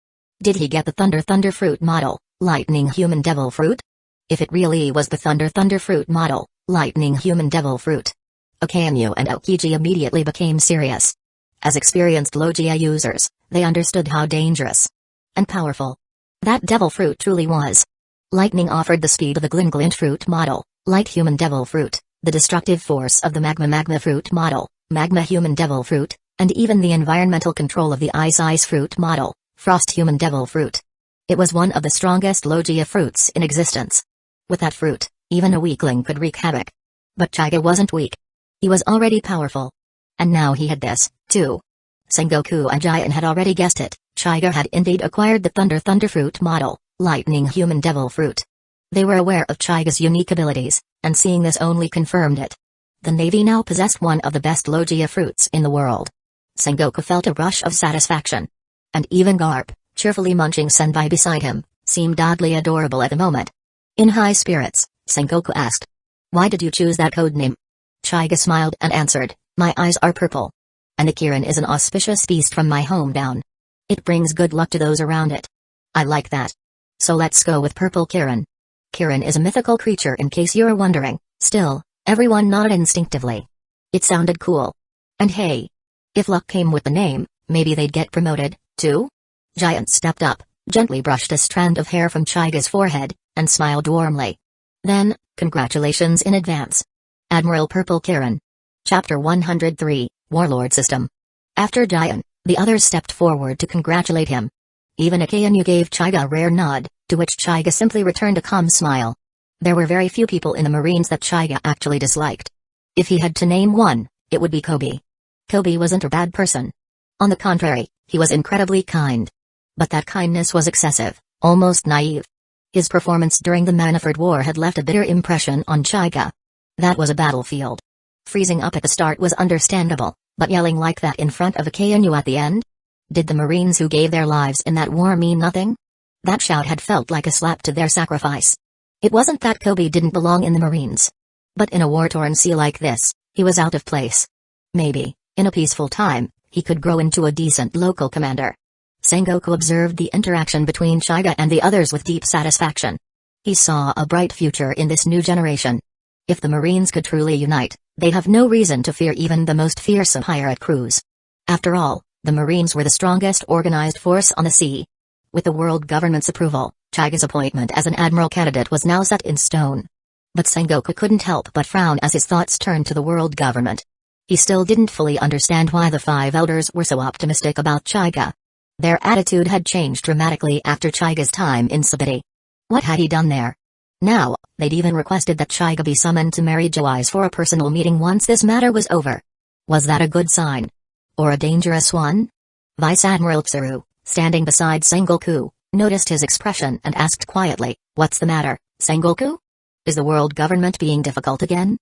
Did he get the Thunder Fruit model, Lightning Human Devil Fruit? If it really was the Thunder Fruit model, Lightning Human Devil Fruit. Akanyu and Aokiji immediately became serious. As experienced Logia users, they understood how dangerous and powerful that devil fruit truly was. Lightning offered the speed of the Glint Fruit model, Light Human Devil Fruit, the destructive force of the Magma Fruit model, Magma Human Devil Fruit, and even the environmental control of the Ice Fruit model, Frost Human Devil Fruit. It was one of the strongest Logia fruits in existence. With that fruit, even a weakling could wreak havoc. But Chaiga wasn't weak. He was already powerful. And now he had this, too. Sengoku and Jian had already guessed it. Chaiga had indeed acquired the Thunder Fruit model, Lightning Human Devil Fruit. They were aware of Chaiga's unique abilities, and seeing this only confirmed it. The Navy now possessed one of the best Logia fruits in the world. Sengoku felt a rush of satisfaction. And even Garp, cheerfully munching senbei beside him, seemed oddly adorable at the moment. In high spirits, Sengoku asked, "Why did you choose that code name?" Chaiga smiled and answered, "My eyes are purple. And the Kirin is an auspicious beast from my hometown. It brings good luck to those around it. I like that. So let's go with Purple Kirin." Kirin is a mythical creature in case you're wondering. Still, everyone nodded instinctively. It sounded cool. And hey, if luck came with the name, maybe they'd get promoted, too? Giant stepped up, gently brushed a strand of hair from Chaiga's forehead, and smiled warmly. Then, congratulations in advance. Admiral Purple Kirin. Chapter 103, Warlord System. After Giant, the others stepped forward to congratulate him. Even Akanyu gave Chaiga a rare nod, to which Chaiga simply returned a calm smile. There were very few people in the Marines that Chaiga actually disliked. If he had to name one, it would be Kobe. Kobe wasn't a bad person. On the contrary, he was incredibly kind. But that kindness was excessive, almost naive. His performance during the Manafort War had left a bitter impression on Chaiga. That was a battlefield. Freezing up at the start was understandable, but yelling like that in front of Akanyu at the end? Did the Marines who gave their lives in that war mean nothing? That shout had felt like a slap to their sacrifice. It wasn't that Kobe didn't belong in the Marines. But in a war-torn sea like this, he was out of place. Maybe, in a peaceful time, he could grow into a decent local commander. Sengoku observed the interaction between Chaiga and the others with deep satisfaction. He saw a bright future in this new generation. If the Marines could truly unite, they'd have no reason to fear even the most fearsome pirate crews. After all, the Marines were the strongest organized force on the sea. With the world government's approval, Chaiga's appointment as an admiral candidate was now set in stone. But Sengoku couldn't help but frown as his thoughts turned to the world government. He still didn't fully understand why the five elders were so optimistic about Chaiga. Their attitude had changed dramatically after Chaiga's time in Sabiti. What had he done there? Now, they'd even requested that Chaiga be summoned to Mary Joai's for a personal meeting once this matter was over. Was that a good sign? Or a dangerous one? Vice Admiral Tsuru, standing beside Sengoku, noticed his expression and asked quietly, "What's the matter, Sengoku? Is the world government being difficult again?"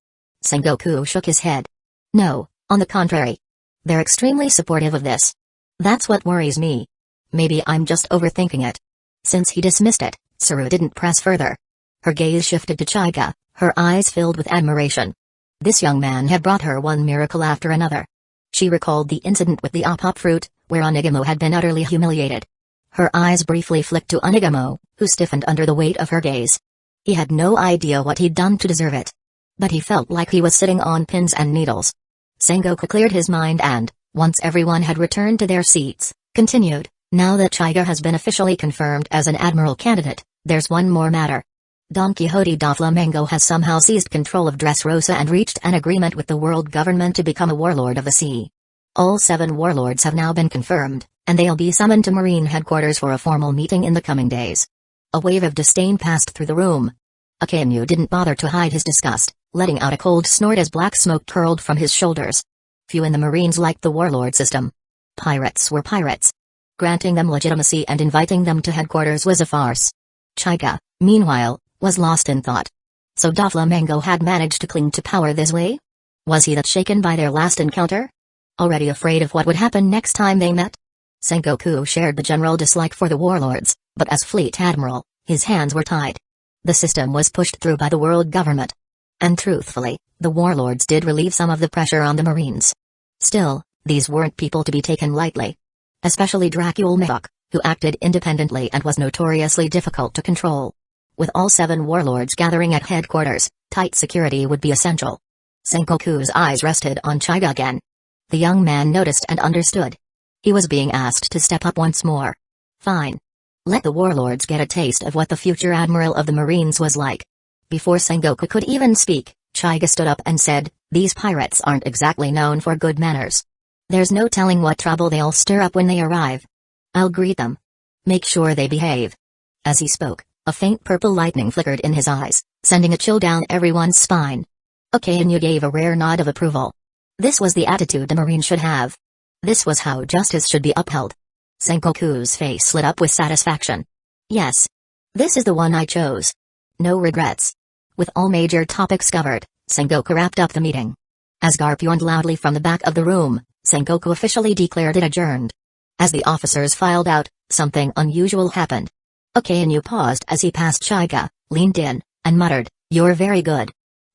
Sengoku shook his head. "No, on the contrary. They're extremely supportive of this. That's what worries me. Maybe I'm just overthinking it. Since he dismissed it, Saru didn't press further. Her gaze shifted to Hyuga, her eyes filled with admiration. This young man had brought her one miracle after another. She recalled the incident with the op-op fruit, where Onigamo had been utterly humiliated. Her eyes briefly flicked to Onigamo, who stiffened under the weight of her gaze. He had no idea what he'd done to deserve it. But he felt like he was sitting on pins and needles. Sengoku cleared his mind and, once everyone had returned to their seats, continued, now that Hyuga has been officially confirmed as an admiral candidate, there's one more matter. Don Quixote da Flamengo has somehow seized control of Dressrosa and reached an agreement with the world government to become a warlord of the sea. All 7 warlords have now been confirmed, and they'll be summoned to Marine headquarters for a formal meeting in the coming days. A wave of disdain passed through the room. Akainu didn't bother to hide his disgust, letting out a cold snort as black smoke curled from his shoulders. Few in the Marines liked the warlord system. Pirates were pirates. Granting them legitimacy and inviting them to headquarters was a farce. Hyuga, meanwhile, was lost in thought. So Doflamingo had managed to cling to power this way? Was he that shaken by their last encounter? Already afraid of what would happen next time they met? Sengoku shared the general dislike for the warlords, but as fleet admiral, his hands were tied. The system was pushed through by the world government. And truthfully, the warlords did relieve some of the pressure on the Marines. Still, these weren't people to be taken lightly. Especially Dracul Mihawk, who acted independently and was notoriously difficult to control. With all 7 warlords gathering at headquarters, tight security would be essential. Sengoku's eyes rested on Hyuga again. The young man noticed and understood. He was being asked to step up once more. Fine. Let the warlords get a taste of what the future admiral of the Marines was like. Before Sengoku could even speak, Hyuga stood up and said, these pirates aren't exactly known for good manners. There's no telling what trouble they'll stir up when they arrive. I'll greet them. Make sure they behave. As he spoke, a faint purple lightning flickered in his eyes, sending a chill down everyone's spine. Akainu gave a rare nod of approval. This was the attitude a Marine should have. This was how justice should be upheld. Sengoku's face lit up with satisfaction. Yes. This is the one I chose. No regrets. With all major topics covered, Sengoku wrapped up the meeting. As Garp yawned loudly from the back of the room, Sengoku officially declared it adjourned. As the officers filed out, something unusual happened. Akainu paused as he passed Hyuga, leaned in, and muttered, you're very good.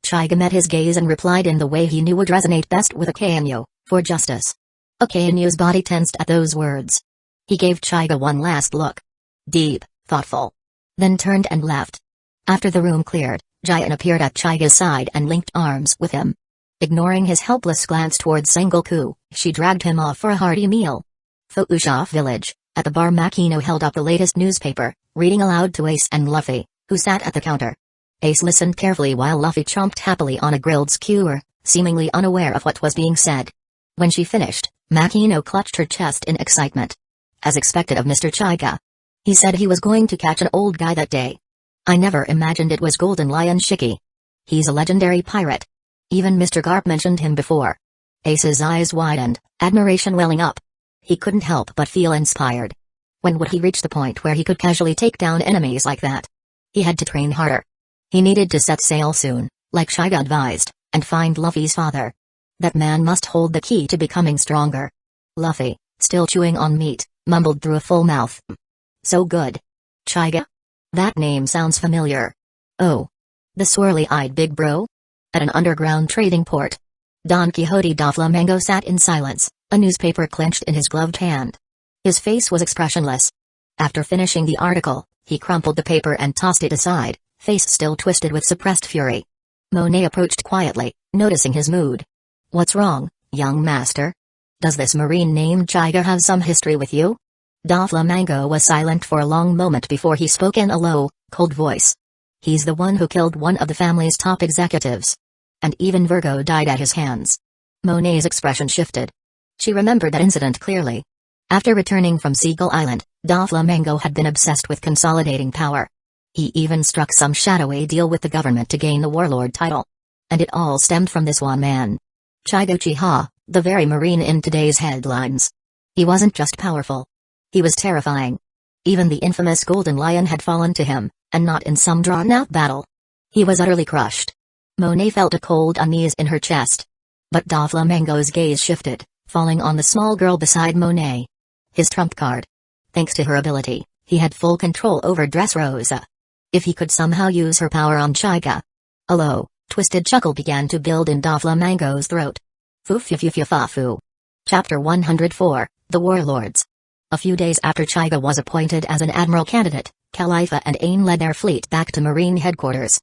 Hyuga met his gaze and replied in the way he knew would resonate best with Akainu, for justice. Akainu's body tensed at those words. He gave Hyuga one last look. Deep, thoughtful. Then turned and left. After the room cleared, Jian appeared at Hyuga's side and linked arms with him. Ignoring his helpless glance towards Sengoku, she dragged him off for a hearty meal. Fuusha Village, at the bar Makino held up the latest newspaper, reading aloud to Ace and Luffy, who sat at the counter. Ace listened carefully while Luffy chomped happily on a grilled skewer, seemingly unaware of what was being said. When she finished, Makino clutched her chest in excitement. As expected of Mr. Hyuga. He said he was going to catch an old guy that day. I never imagined it was Golden Lion Shiki. He's a legendary pirate. Even Mr. Garp mentioned him before. Ace's eyes widened, admiration welling up. He couldn't help but feel inspired. When would he reach the point where he could casually take down enemies like that? He had to train harder. He needed to set sail soon, like Hyuga advised, and find Luffy's father. That man must hold the key to becoming stronger. Luffy, still chewing on meat, mumbled through a full mouth. So good. Hyuga? That name sounds familiar. Oh. The swirly-eyed big bro? At an underground trading port. Don Quixote da Flamengo sat in silence, a newspaper clenched in his gloved hand. His face was expressionless. After finishing the article, he crumpled the paper and tossed it aside, face still twisted with suppressed fury. Monet approached quietly, noticing his mood. What's wrong, young master? Does this Marine named Hyuga have some history with you? Da Flamengo was silent for a long moment before he spoke in a low, cold voice. He's the one who killed one of the family's top executives. And even Virgo died at his hands. Monet's expression shifted. She remembered that incident clearly. After returning from Seagull Island, Da Flamengo had been obsessed with consolidating power. He even struck some shadowy deal with the government to gain the warlord title. And it all stemmed from this one man. Hyuga Uchiha, the very Marine in today's headlines. He wasn't just powerful. He was terrifying. Even the infamous Golden Lion had fallen to him, and not in some drawn-out battle. He was utterly crushed. Monet felt a cold unease in her chest. But Da Flamengo's gaze shifted, falling on the small girl beside Monet. His trump card. Thanks to her ability, he had full control over Dressrosa. If he could somehow use her power on Hyuga. A low, twisted chuckle began to build in Doflamingo's throat. Fu. Chapter 104, The Warlords. A few days after Hyuga was appointed as an admiral candidate, Khalifa and Ain led their fleet back to Marine headquarters.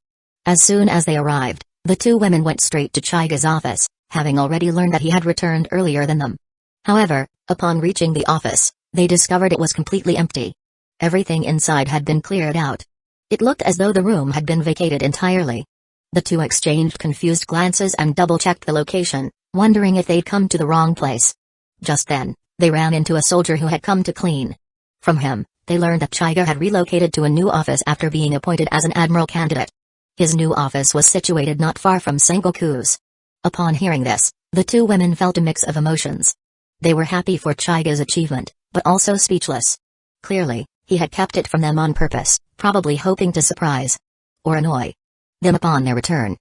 As soon as they arrived, the two women went straight to Hyuga's office, having already learned that he had returned earlier than them. However, upon reaching the office, they discovered it was completely empty. Everything inside had been cleared out. It looked as though the room had been vacated entirely. The two exchanged confused glances and double-checked the location, wondering if they'd come to the wrong place. Just then, they ran into a soldier who had come to clean. From him, they learned that Hyuga had relocated to a new office after being appointed as an admiral candidate. His new office was situated not far from Sengoku's. Upon hearing this, the two women felt a mix of emotions. They were happy for Hyuga's achievement, but also speechless. Clearly, he had kept it from them on purpose, probably hoping to surprise or annoy them upon their return.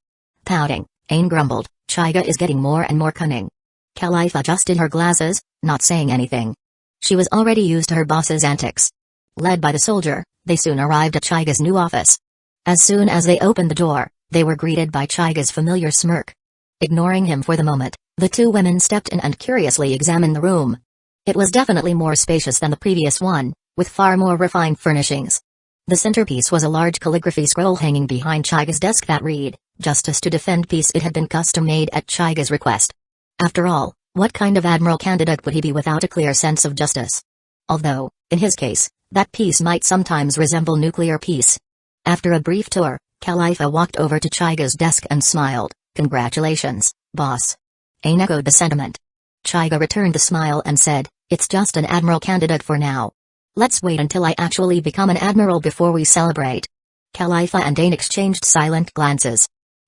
Pouting, Ain grumbled, "Hyuga is getting more and more cunning." Khalifa adjusted her glasses, not saying anything. She was already used to her boss's antics. Led by the soldier, they soon arrived at Hyuga's new office. As soon as they opened the door, they were greeted by Hyuga's familiar smirk. Ignoring him for the moment, the two women stepped in and curiously examined the room. It was definitely more spacious than the previous one, with far more refined furnishings. The centerpiece was a large calligraphy scroll hanging behind Hyuga's desk that read, "Justice to defend peace." It had been custom-made at Hyuga's request. After all, what kind of admiral candidate would he be without a clear sense of justice? Although, in his case, that peace might sometimes resemble nuclear peace. After a brief tour, Khalifa walked over to Hyuga's desk and smiled. "Congratulations, boss." Ain echoed the sentiment. Hyuga returned the smile and said, "It's just an admiral candidate for now. Let's wait until I actually become an admiral before we celebrate." Khalifa and Ain exchanged silent glances.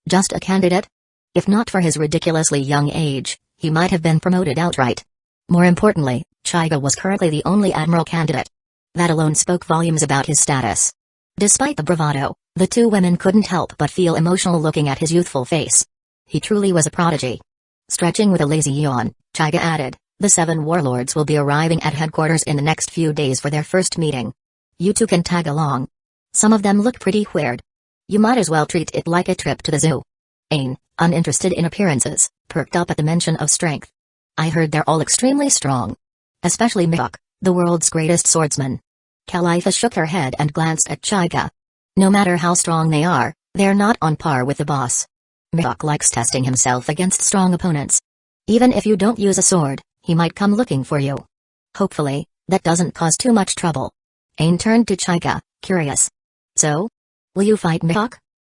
Just a candidate? If not for his ridiculously young age, he might have been promoted outright. More importantly, Hyuga was currently the only admiral candidate. That alone spoke volumes about his status. Despite the bravado, the two women couldn't help but feel emotional looking at his youthful face. He truly was a prodigy. Stretching with a lazy yawn, Hyuga added, "The 7 warlords will be arriving at headquarters in the next few days for their first meeting. You two can tag along. Some of them look pretty weird. You might as well treat it like a trip to the zoo." Ain, uninterested in appearances, perked up at the mention of strength. "I heard they're all extremely strong. Especially Mihawk, the world's greatest swordsman." Khalifa shook her head and glanced at Hyuga. "No matter how strong they are, they're not on par with the boss. Mihawk likes testing himself against strong opponents. Even if you don't use a sword, he might come looking for you. Hopefully, that doesn't cause too much trouble." Ain turned to Hyuga, curious. "So? Will you fight Mihawk?"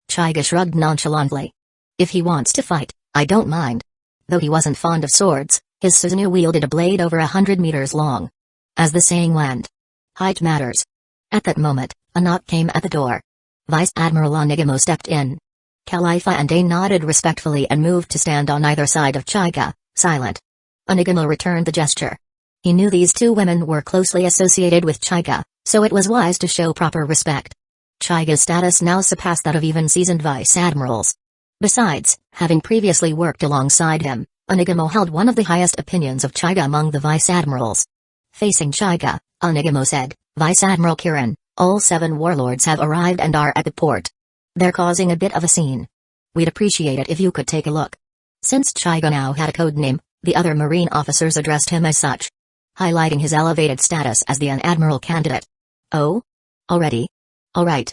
Hyuga shrugged nonchalantly. "If he wants to fight, I don't mind." Though he wasn't fond of swords, his Susanoo wielded a blade over 100 meters long. As the saying went, height matters. At that moment, a knock came at the door. Vice Admiral Onigamo stepped in. Khalifa and Ain nodded respectfully and moved to stand on either side of Hyuga, silent. Onigamo returned the gesture. He knew these two women were closely associated with Hyuga, so it was wise to show proper respect. Hyuga's status now surpassed that of even seasoned vice admirals. Besides, having previously worked alongside him, Onigamo held one of the highest opinions of Hyuga among the vice admirals. Facing Hyuga, Onigamo said, "Vice Admiral Kirin, all 7 warlords have arrived and are at the port. They're causing a bit of a scene. We'd appreciate it if you could take a look." Since Hyuga now had a code name, the other marine officers addressed him as such, highlighting his elevated status as the admiral candidate. "Oh? Already? All right.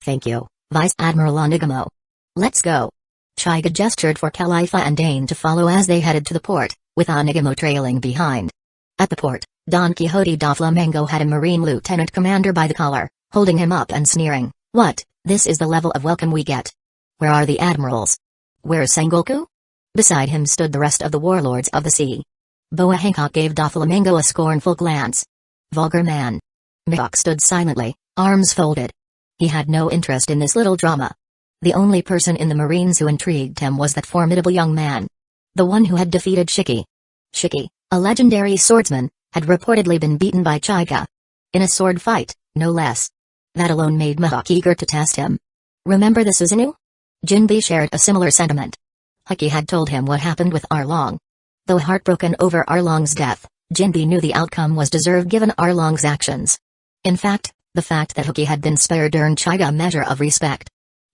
Thank you, Vice Admiral Onigamo. Let's go." Hyuga gestured for Khalifa and Ain to follow as they headed to the port, with Onigamo trailing behind. At the port, Don Quixote Doflamingo had a marine lieutenant commander by the collar, holding him up and sneering, "What, this is the level of welcome we get? Where are the admirals? Where's Sengoku?" Beside him stood the rest of the warlords of the sea. Boa Hancock gave Doflamingo a scornful glance. "Vulgar man." Mihawk stood silently, arms folded. He had no interest in this little drama. The only person in the Marines who intrigued him was that formidable young man. The one who had defeated Shiki. Shiki, a legendary swordsman, had reportedly been beaten by Hyuga. In a sword fight, no less. That alone made Mihawk eager to test him. Remember the Susanoo? Jinbe shared a similar sentiment. Hueco had told him what happened with Arlong. Though heartbroken over Arlong's death, Jinbe knew the outcome was deserved given Arlong's actions. In fact, the fact that Hueco had been spared earned Chaiga a measure of respect.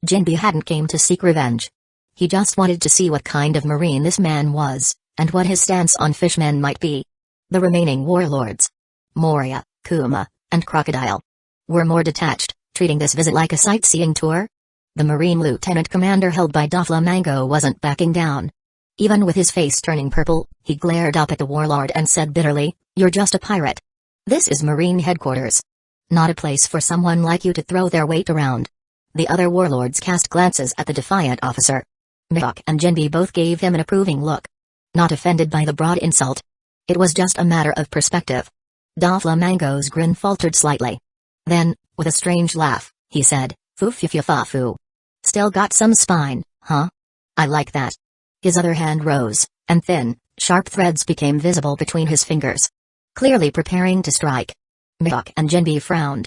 Jinbe hadn't came to seek revenge. He just wanted to see what kind of marine this man was, and what his stance on fishmen might be. The remaining warlords, Moria, Kuma, and Crocodile, were more detached, treating this visit like a sightseeing tour. The Marine Lieutenant Commander held by Doflamingo wasn't backing down. Even with his face turning purple, he glared up at the warlord and said bitterly, "You're just a pirate. This is Marine headquarters. Not a place for someone like you to throw their weight around." The other warlords cast glances at the defiant officer. Mihawk and Jinbe both gave him an approving look. Not offended by the broad insult. It was just a matter of perspective. Doflamingo's grin faltered slightly. Then, with a strange laugh, he said, "Foo-foo-foo-foo. Still got some spine, huh? I like that." His other hand rose, and thin, sharp threads became visible between his fingers. Clearly preparing to strike. Mihawk and Jinbe frowned.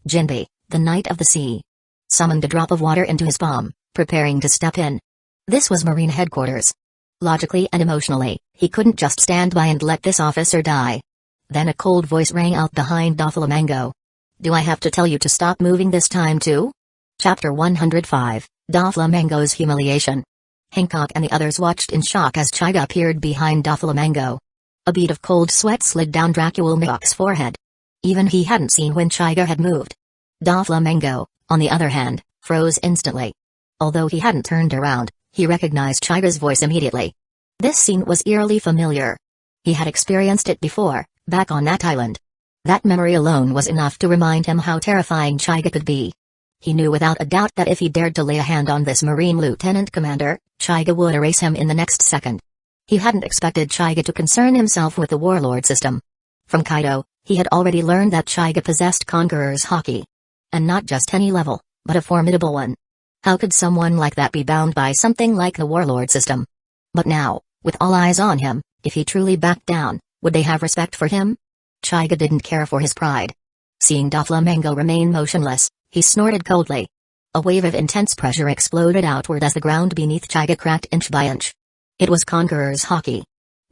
Jinbe, the Knight of the Sea, summoned a drop of water into his palm, preparing to step in. This was Marine headquarters. Logically and emotionally, he couldn't just stand by and let this officer die. Then a cold voice rang out behind Doflamingo. "Do I have to tell you to stop moving this time too?" Chapter 105, Doflamingo's Humiliation. Hancock and the others watched in shock as Chaiga appeared behind Doflamingo. A bead of cold sweat slid down Dracul Mihawk's forehead. Even he hadn't seen when Chaiga had moved. Doflamingo, on the other hand, froze instantly. Although he hadn't turned around, he recognized Chaiga's voice immediately. This scene was eerily familiar. He had experienced it before, back on that island. That memory alone was enough to remind him how terrifying Chaiga could be. He knew without a doubt that if he dared to lay a hand on this Marine Lieutenant Commander, Chaiga would erase him in the next second. He hadn't expected Chaiga to concern himself with the warlord system. From Kaido, he had already learned that Chaiga possessed Conqueror's Haki. And not just any level, but a formidable one. How could someone like that be bound by something like the warlord system? But now, with all eyes on him, if he truly backed down, would they have respect for him? Chaiga didn't care for his pride. Seeing Doflamingo remain motionless, he snorted coldly. A wave of intense pressure exploded outward as the ground beneath Chaiga cracked inch by inch. It was Conqueror's Haki.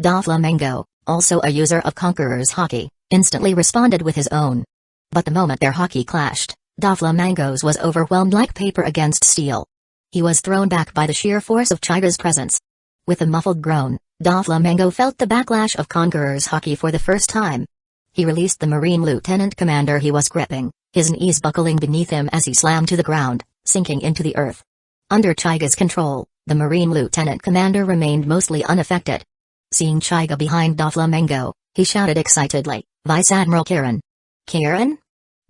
Doflamingo, also a user of Conqueror's Haki, instantly responded with his own. But the moment their Haki clashed, Doflamingo's was overwhelmed like paper against steel. He was thrown back by the sheer force of Chaiga's presence. With a muffled groan, Doflamingo felt the backlash of Conqueror's Haki for the first time. He released the Marine Lieutenant Commander he was gripping, his knees buckling beneath him as he slammed to the ground, sinking into the earth. Under Chaiga's control, the Marine Lieutenant Commander remained mostly unaffected. Seeing Chaiga behind Doflamingo, he shouted excitedly, "Vice Admiral Kirin." "Kirin?"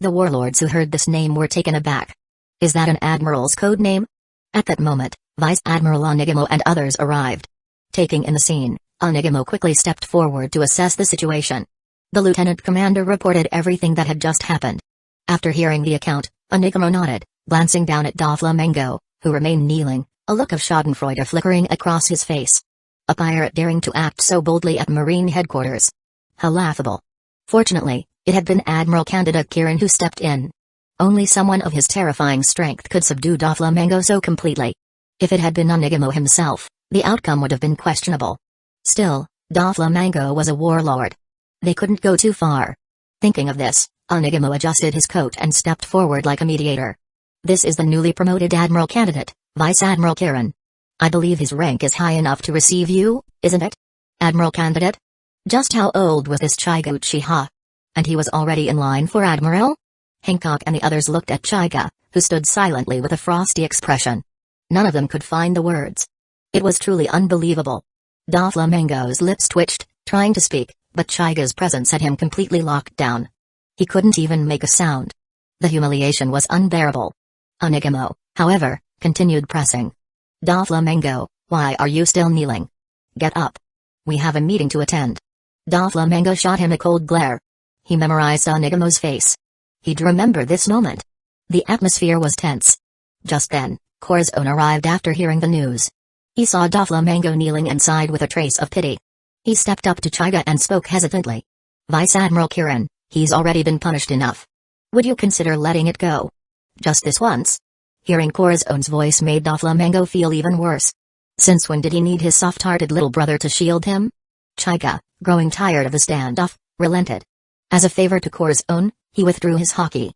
The warlords who heard this name were taken aback. Is that an admiral's code name? At that moment, Vice Admiral Onigamo and others arrived. Taking in the scene, Onigamo quickly stepped forward to assess the situation. The lieutenant commander reported everything that had just happened. After hearing the account, Onigamo nodded, glancing down at Doflamingo, who remained kneeling, a look of schadenfreude flickering across his face. A pirate daring to act so boldly at Marine headquarters. How laughable. Fortunately, it had been Admiral Candidate Kirin who stepped in. Only someone of his terrifying strength could subdue Doflamingo so completely. If it had been Onigamo himself, the outcome would have been questionable. Still, Doflamingo was a warlord. They couldn't go too far. Thinking of this, Onigamo adjusted his coat and stepped forward like a mediator. "This is the newly promoted Admiral Candidate, Vice Admiral Kirin. I believe his rank is high enough to receive you, isn't it? Admiral Candidate? Just how old was this Chaiga Uchiha? And he was already in line for Admiral?" Hancock and the others looked at Chaiga, who stood silently with a frosty expression. None of them could find the words. It was truly unbelievable. Doflamingo's lips twitched, trying to speak, but Chaiga's presence had him completely locked down. He couldn't even make a sound. The humiliation was unbearable. Onigamo, however, continued pressing. "Doflamingo, why are you still kneeling? Get up. We have a meeting to attend." Doflamingo shot him a cold glare. He memorized Onigamo's face. He'd remember this moment. The atmosphere was tense. Just then, Corazon arrived after hearing the news. He saw Doflamingo kneeling and sighed with a trace of pity. He stepped up to Chaiga and spoke hesitantly. "Vice Admiral Kirin, he's already been punished enough. Would you consider letting it go? Just this once?" Hearing Corazon's voice made Doflamingo feel even worse. Since when did he need his soft-hearted little brother to shield him? "Chaiga, growing tired of the standoff, relented. As a favor to Korra's own, he withdrew his haki.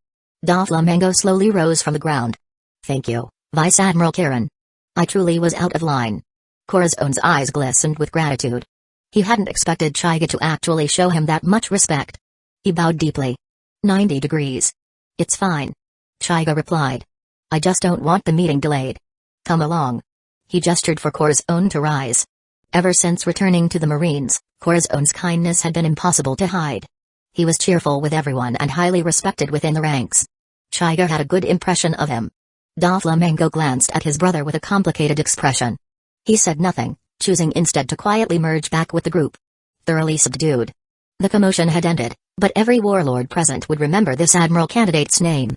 Doflamingo slowly rose from the ground. Thank you, Vice Admiral Kirin. I truly was out of line. Korra's own's eyes glistened with gratitude. He hadn't expected Hyuga to actually show him that much respect. He bowed deeply. 90 degrees. It's fine. Hyuga replied. I just don't want the meeting delayed. Come along. He gestured for Korra's own to rise. Ever since returning to the Marines, Korra's own's kindness had been impossible to hide. He was cheerful with everyone and highly respected within the ranks. Hyuga had a good impression of him. Doflamingo glanced at his brother with a complicated expression. He said nothing, choosing instead to quietly merge back with the group. Thoroughly subdued. The commotion had ended, but every warlord present would remember this admiral candidate's name.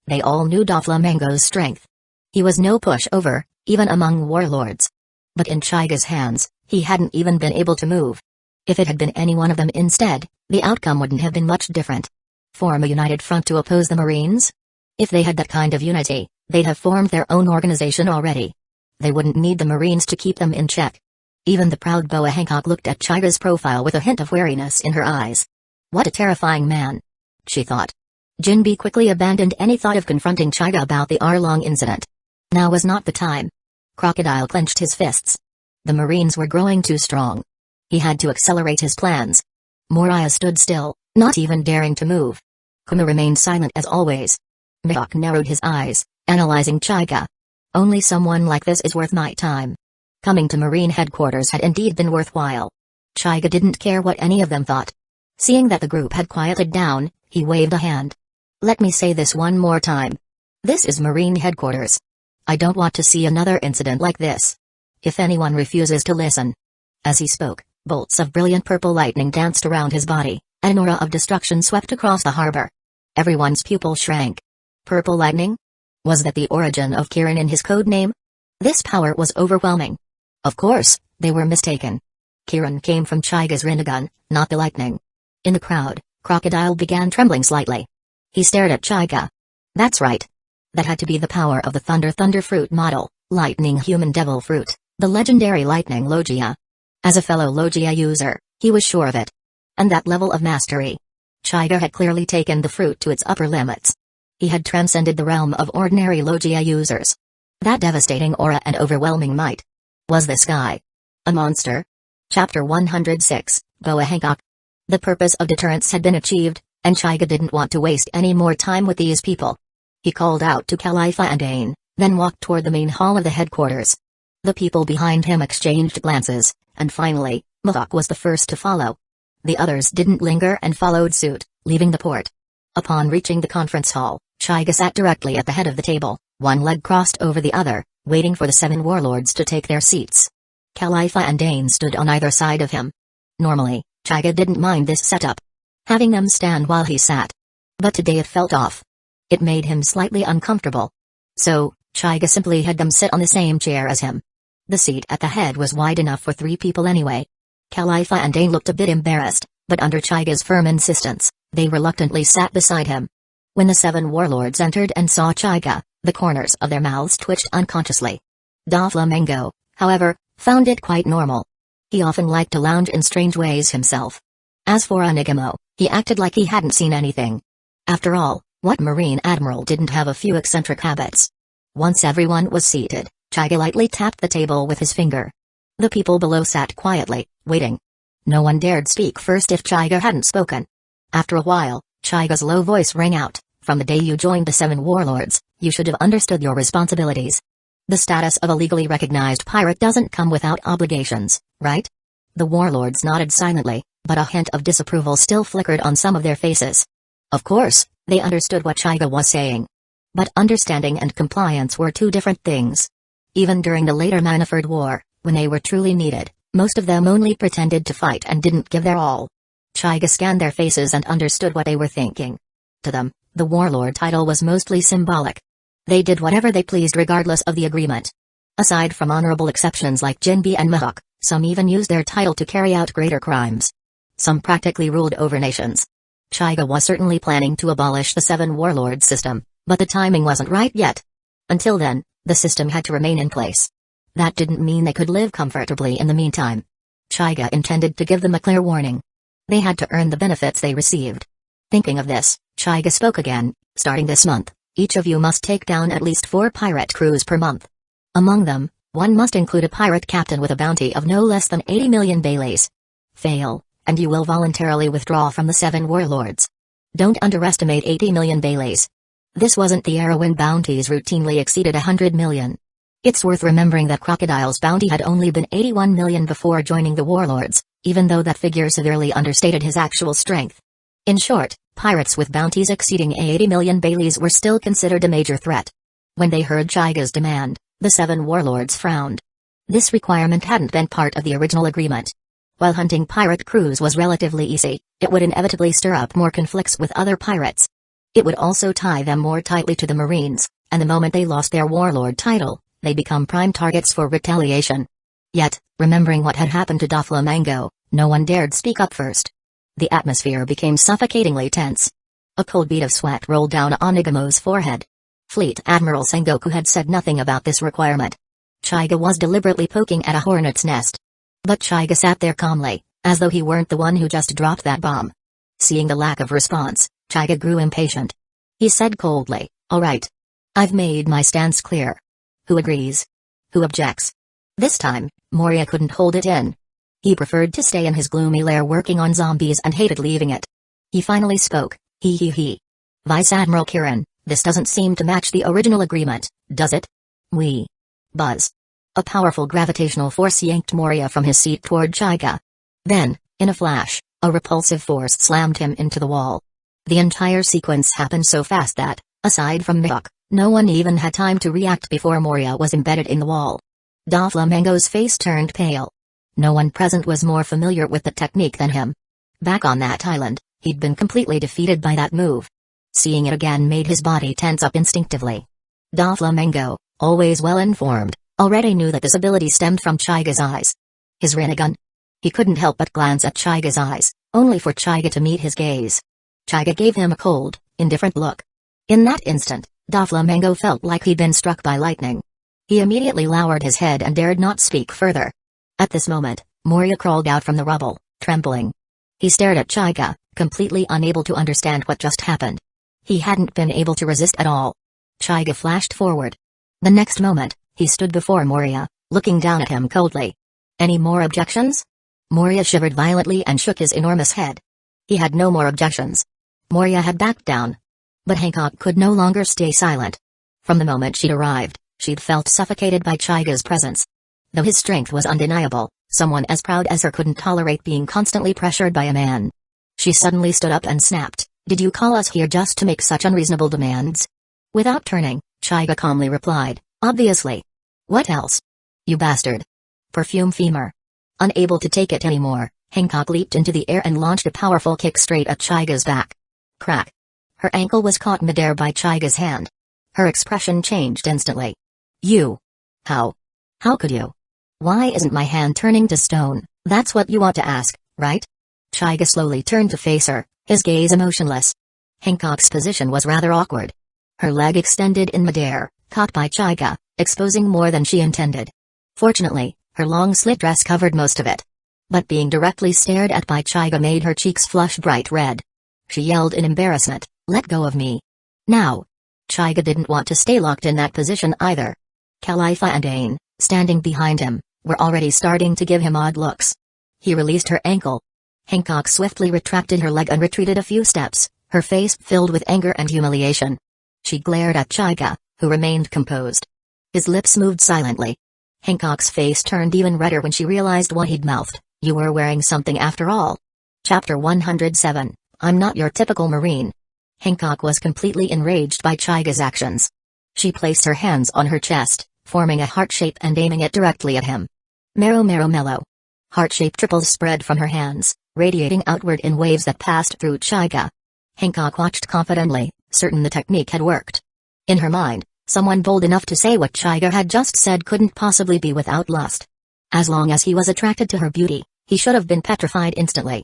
They all knew Doflamingo's strength. He was no pushover, even among warlords. But in Hyuga's hands, he hadn't even been able to move. If it had been any one of them instead, the outcome wouldn't have been much different. Form a united front to oppose the Marines? If they had that kind of unity, they'd have formed their own organization already. They wouldn't need the Marines to keep them in check. Even the proud Boa Hancock looked at Hyuga's profile with a hint of wariness in her eyes. What a terrifying man, she thought. Jinbe quickly abandoned any thought of confronting Hyuga about the hour-long incident. Now was not the time. Crocodile clenched his fists. The Marines were growing too strong. He had to accelerate his plans. Moriah stood still, not even daring to move. Kuma remained silent as always. Mihawk narrowed his eyes, analyzing Hyuga. Only someone like this is worth my time. Coming to Marine headquarters had indeed been worthwhile. Hyuga didn't care what any of them thought. Seeing that the group had quieted down, he waved a hand. Let me say this one more time. This is Marine headquarters. I don't want to see another incident like this. If anyone refuses to listen. As he spoke, bolts of brilliant purple lightning danced around his body, and an aura of destruction swept across the harbor. Everyone's pupil shrank. Purple lightning? Was that the origin of Kirin in his code name? This power was overwhelming. Of course, they were mistaken. Kirin came from Hyuga's Rinnegan, not the lightning. In the crowd, Crocodile began trembling slightly. He stared at Hyuga. That's right. That had to be the power of the Thunder Fruit model, Lightning Human Devil Fruit, the legendary Lightning Logia. As a fellow Logia user, he was sure of it. And that level of mastery. Hyuga had clearly taken the fruit to its upper limits. He had transcended the realm of ordinary Logia users. That devastating aura and overwhelming might. Was this guy a monster? Chapter 106, Boa Hancock. The purpose of deterrence had been achieved, and Hyuga didn't want to waste any more time with these people. He called out to Khalifa and Ain, then walked toward the main hall of the headquarters. The people behind him exchanged glances, and finally, Mihawk was the first to follow. The others didn't linger and followed suit, leaving the port. Upon reaching the conference hall, Hyuga sat directly at the head of the table, one leg crossed over the other, waiting for the 7 warlords to take their seats. Khalifa and Ain stood on either side of him. Normally, Hyuga didn't mind this setup. Having them stand while he sat. But today it felt off. It made him slightly uncomfortable. So, Hyuga simply had them sit on the same chair as him. The seat at the head was wide enough for 3 people anyway. Khalifa and Ain looked a bit embarrassed, but under Hyuga's firm insistence, they reluctantly sat beside him. When the 7 warlords entered and saw Hyuga, the corners of their mouths twitched unconsciously. Doflamingo, however, found it quite normal. He often liked to lounge in strange ways himself. As for Onigamo, he acted like he hadn't seen anything. After all, what Marine admiral didn't have a few eccentric habits? Once everyone was seated, Hyuga lightly tapped the table with his finger. The people below sat quietly, waiting. No one dared speak first if Hyuga hadn't spoken. After a while, Hyuga's low voice rang out, "From the day you joined the 7 warlords, you should have understood your responsibilities. The status of a legally recognized pirate doesn't come without obligations, right?" The warlords nodded silently, but a hint of disapproval still flickered on some of their faces. Of course, they understood what Hyuga was saying. But understanding and compliance were 2 different things. Even during the later Manaford War, when they were truly needed, most of them only pretended to fight and didn't give their all. Hyuga scanned their faces and understood what they were thinking. To them, the warlord title was mostly symbolic. They did whatever they pleased regardless of the agreement. Aside from honorable exceptions like Jinbe and Mihawk, some even used their title to carry out greater crimes. Some practically ruled over nations. Hyuga was certainly planning to abolish the 7 warlord system, but the timing wasn't right yet. Until then, the system had to remain in place. That didn't mean they could live comfortably in the meantime. Hyuga intended to give them a clear warning. They had to earn the benefits they received. Thinking of this, Hyuga spoke again. Starting this month, each of you must take down at least 4 pirate crews per month. Among them, one must include a pirate captain with a bounty of no less than 80 million baileys. Fail, and you will voluntarily withdraw from the 7 warlords. Don't underestimate 80 million baileys. This wasn't the era when bounties routinely exceeded 100 million. It's worth remembering that Crocodile's bounty had only been 81 million before joining the warlords, even though that figure severely understated his actual strength. In short, pirates with bounties exceeding 80 million baileys were still considered a major threat. When they heard Hyuga's demand, the 7 warlords frowned. This requirement hadn't been part of the original agreement. While hunting pirate crews was relatively easy, it would inevitably stir up more conflicts with other pirates. It would also tie them more tightly to the Marines, and the moment they lost their warlord title, they become prime targets for retaliation. Yet, remembering what had happened to Doflamingo, no one dared speak up first. The atmosphere became suffocatingly tense. A cold bead of sweat rolled down Onigamo's forehead. Fleet Admiral Sengoku had said nothing about this requirement. Hyuga was deliberately poking at a hornet's nest. But Hyuga sat there calmly, as though he weren't the one who just dropped that bomb. Seeing the lack of response, Hyuga grew impatient. He said coldly, "All right. I've made my stance clear. Who agrees? Who objects?" This time, Moria couldn't hold it in. He preferred to stay in his gloomy lair working on zombies and hated leaving it. He finally spoke, he. Vice Admiral Kirin, this doesn't seem to match the original agreement, does it? We. Buzz. A powerful gravitational force yanked Moria from his seat toward Hyuga. Then, in a flash, a repulsive force slammed him into the wall. The entire sequence happened so fast that, aside from Mihawk, no one even had time to react before Moria was embedded in the wall. Doflamingo's face turned pale. No one present was more familiar with the technique than him. Back on that island, he'd been completely defeated by that move. Seeing it again made his body tense up instinctively. Doflamingo, always well-informed, already knew that this ability stemmed from Hyuga's eyes. His Rinnegan? He couldn't help but glance at Hyuga's eyes, only for Hyuga to meet his gaze. Hyuga gave him a cold, indifferent look. In that instant, Doflamingo felt like he'd been struck by lightning. He immediately lowered his head and dared not speak further. At this moment, Moria crawled out from the rubble, trembling. He stared at Hyuga, completely unable to understand what just happened. He hadn't been able to resist at all. Hyuga flashed forward. The next moment, he stood before Moria, looking down at him coldly. Any more objections? Moria shivered violently and shook his enormous head. He had no more objections. Moria had backed down. But Hancock could no longer stay silent. From the moment she'd arrived, she'd felt suffocated by Hyuga's presence. Though his strength was undeniable, someone as proud as her couldn't tolerate being constantly pressured by a man. She suddenly stood up and snapped, "Did you call us here just to make such unreasonable demands?" Without turning, Hyuga calmly replied, "Obviously. What else? You bastard." Perfume femur. Unable to take it anymore, Hancock leaped into the air and launched a powerful kick straight at Hyuga's back. Crack. Her ankle was caught midair by Hyuga's hand. Her expression changed instantly. "You. How? How could you? Why isn't my hand turning to stone? That's what you want to ask, right?" Hyuga slowly turned to face her, his gaze emotionless. Hancock's position was rather awkward. Her leg extended in midair, caught by Hyuga, exposing more than she intended. Fortunately, her long slit dress covered most of it. But being directly stared at by Hyuga made her cheeks flush bright red. She yelled in embarrassment, "Let go of me. Now." Hyuga didn't want to stay locked in that position either. Khalifa and Ain, standing behind him, were already starting to give him odd looks. He released her ankle. Hancock swiftly retracted her leg and retreated a few steps, her face filled with anger and humiliation. She glared at Hyuga, who remained composed. His lips moved silently. Hancock's face turned even redder when she realized what he'd mouthed, "You were wearing something after all." Chapter 107, I'm not your typical Marine. Hancock was completely enraged by Hyuga's actions. She placed her hands on her chest, forming a heart shape and aiming it directly at him. Marrow mellow. Heart-shaped ripples spread from her hands, radiating outward in waves that passed through Hyuga. Hancock watched confidently, certain the technique had worked. In her mind, someone bold enough to say what Hyuga had just said couldn't possibly be without lust. As long as he was attracted to her beauty, he should have been petrified instantly.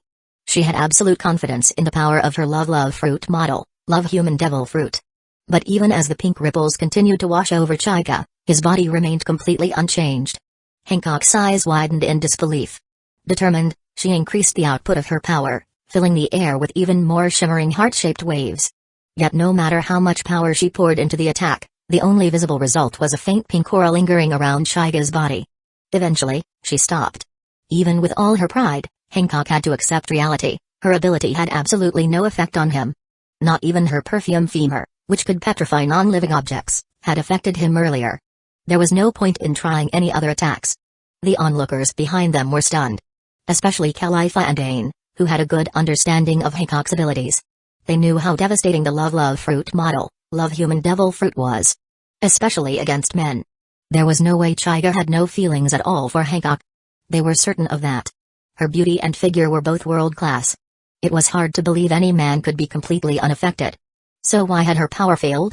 She had absolute confidence in the power of her love fruit model, love human devil fruit. But even as the pink ripples continued to wash over Hyuga, his body remained completely unchanged. Hancock's eyes widened in disbelief. Determined, she increased the output of her power, filling the air with even more shimmering heart-shaped waves. Yet no matter how much power she poured into the attack, the only visible result was a faint pink aura lingering around Hyuga's body. Eventually, she stopped. Even with all her pride, Hancock had to accept reality. Her ability had absolutely no effect on him. Not even her perfume femur, which could petrify non-living objects, had affected him earlier. There was no point in trying any other attacks. The onlookers behind them were stunned. Especially Khalifa and Ain, who had a good understanding of Hancock's abilities. They knew how devastating the Love Fruit model, Love Human Devil Fruit was. Especially against men. There was no way Hyuga had no feelings at all for Hancock. They were certain of that. Her beauty and figure were both world-class. It was hard to believe any man could be completely unaffected. So why had her power failed?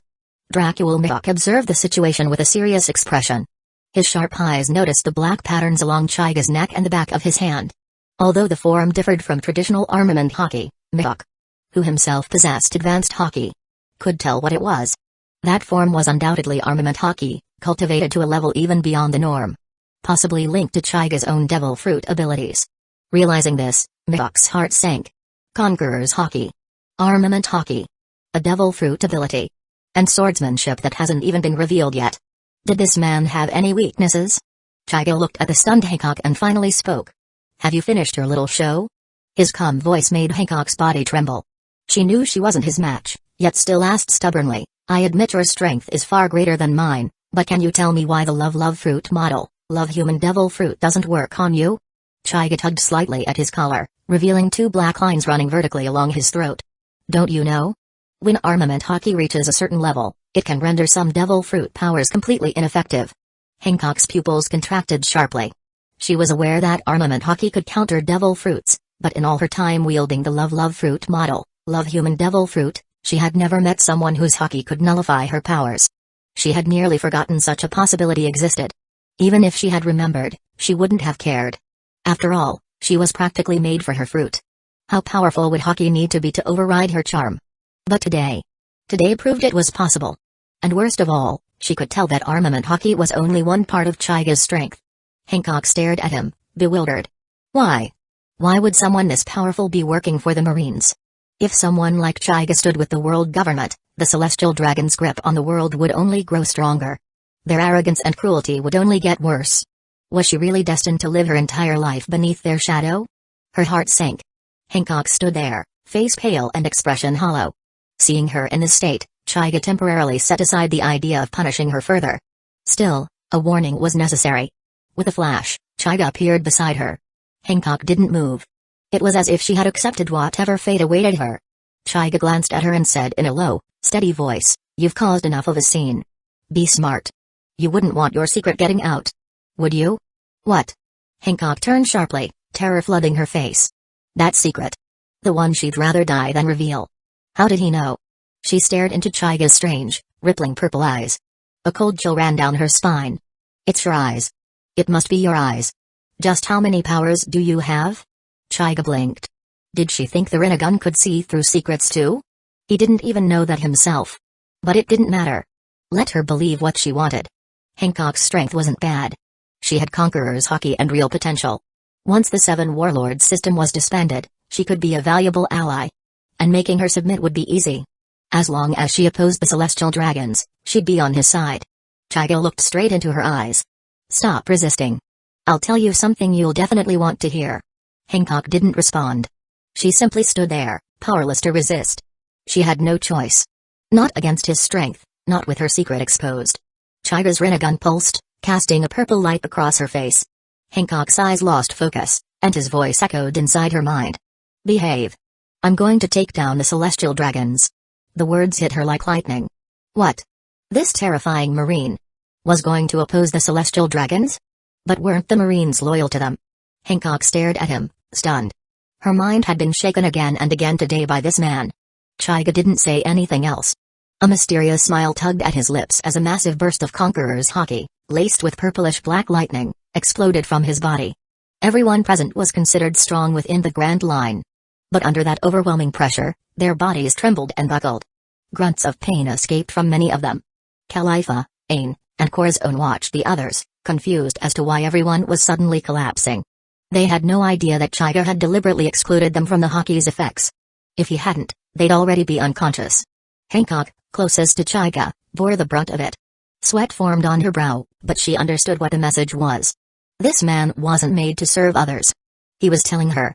Dracul Mihawk observed the situation with a serious expression. His sharp eyes noticed the black patterns along Hyuga's neck and the back of his hand. Although the form differed from traditional armament hockey, Mihawk, who himself possessed advanced hockey, could tell what it was. That form was undoubtedly armament hockey, cultivated to a level even beyond the norm. Possibly linked to Hyuga's own devil fruit abilities. Realizing this, Mihawk's heart sank. Conqueror's hockey. Armament hockey. A devil fruit ability. And swordsmanship that hasn't even been revealed yet. Did this man have any weaknesses? Hyuga looked at the stunned Hancock and finally spoke. Have you finished your little show? His calm voice made Hancock's body tremble. She knew she wasn't his match, yet still asked stubbornly, I admit your strength is far greater than mine, but can you tell me why the Love Fruit model, Love Human Devil Fruit doesn't work on you? Hyuga tugged slightly at his collar, revealing two black lines running vertically along his throat. Don't you know? When armament hockey reaches a certain level, it can render some devil fruit powers completely ineffective. Hancock's pupils contracted sharply. She was aware that armament hockey could counter devil fruits, but in all her time wielding the Love Fruit model, Love Human Devil Fruit, she had never met someone whose hockey could nullify her powers. She had nearly forgotten such a possibility existed. Even if she had remembered, she wouldn't have cared. After all, she was practically made for her fruit. How powerful would hockey need to be to override her charm? But today proved it was possible. And worst of all, she could tell that armament hockey was only one part of Hyuga's strength. Hancock stared at him, bewildered. Why? Why would someone this powerful be working for the Marines? If someone like Hyuga stood with the world government, the celestial dragon's grip on the world would only grow stronger. Their arrogance and cruelty would only get worse. Was she really destined to live her entire life beneath their shadow? Her heart sank. Hancock stood there, face pale and expression hollow. Seeing her in this state, Hyuga temporarily set aside the idea of punishing her further. Still, a warning was necessary. With a flash, Hyuga appeared beside her. Hancock didn't move. It was as if she had accepted whatever fate awaited her. Hyuga glanced at her and said in a low, steady voice, You've caused enough of a scene. Be smart. You wouldn't want your secret getting out. Would you? What? Hancock turned sharply, terror flooding her face. That secret. The one she'd rather die than reveal. How did he know? She stared into Hyuga's strange, rippling purple eyes. A cold chill ran down her spine. It's your eyes. It must be your eyes. Just how many powers do you have? Hyuga blinked. Did she think the Rinnegan could see through secrets too? He didn't even know that himself. But it didn't matter. Let her believe what she wanted. Hancock's strength wasn't bad. She had conqueror's hockey and real potential. Once the Seven Warlords system was disbanded, she could be a valuable ally. And making her submit would be easy. As long as she opposed the celestial dragons, she'd be on his side. Hyuga looked straight into her eyes. Stop resisting. I'll tell you something you'll definitely want to hear. Hancock didn't respond. She simply stood there, powerless to resist. She had no choice. Not against his strength, not with her secret exposed. Hyuga's Rinnegan pulsed, casting a purple light across her face. Hancock's eyes lost focus, and his voice echoed inside her mind. Behave. I'm going to take down the celestial dragons. The words hit her like lightning. What? This terrifying Marine was going to oppose the celestial dragons? But weren't the Marines loyal to them? Hancock stared at him, stunned. Her mind had been shaken again and again today by this man. Hyuga didn't say anything else. A mysterious smile tugged at his lips as a massive burst of conqueror's hockey, laced with purplish black lightning, exploded from his body. Everyone present was considered strong within the Grand Line. But under that overwhelming pressure, their bodies trembled and buckled. Grunts of pain escaped from many of them. Khalifa, Ain, and Corazon watched the others, confused as to why everyone was suddenly collapsing. They had no idea that Hyuga had deliberately excluded them from the hockey's effects. If he hadn't, they'd already be unconscious. Hancock, closest to Hyuga, bore the brunt of it. Sweat formed on her brow, but she understood what the message was. This man wasn't made to serve others. He was telling her,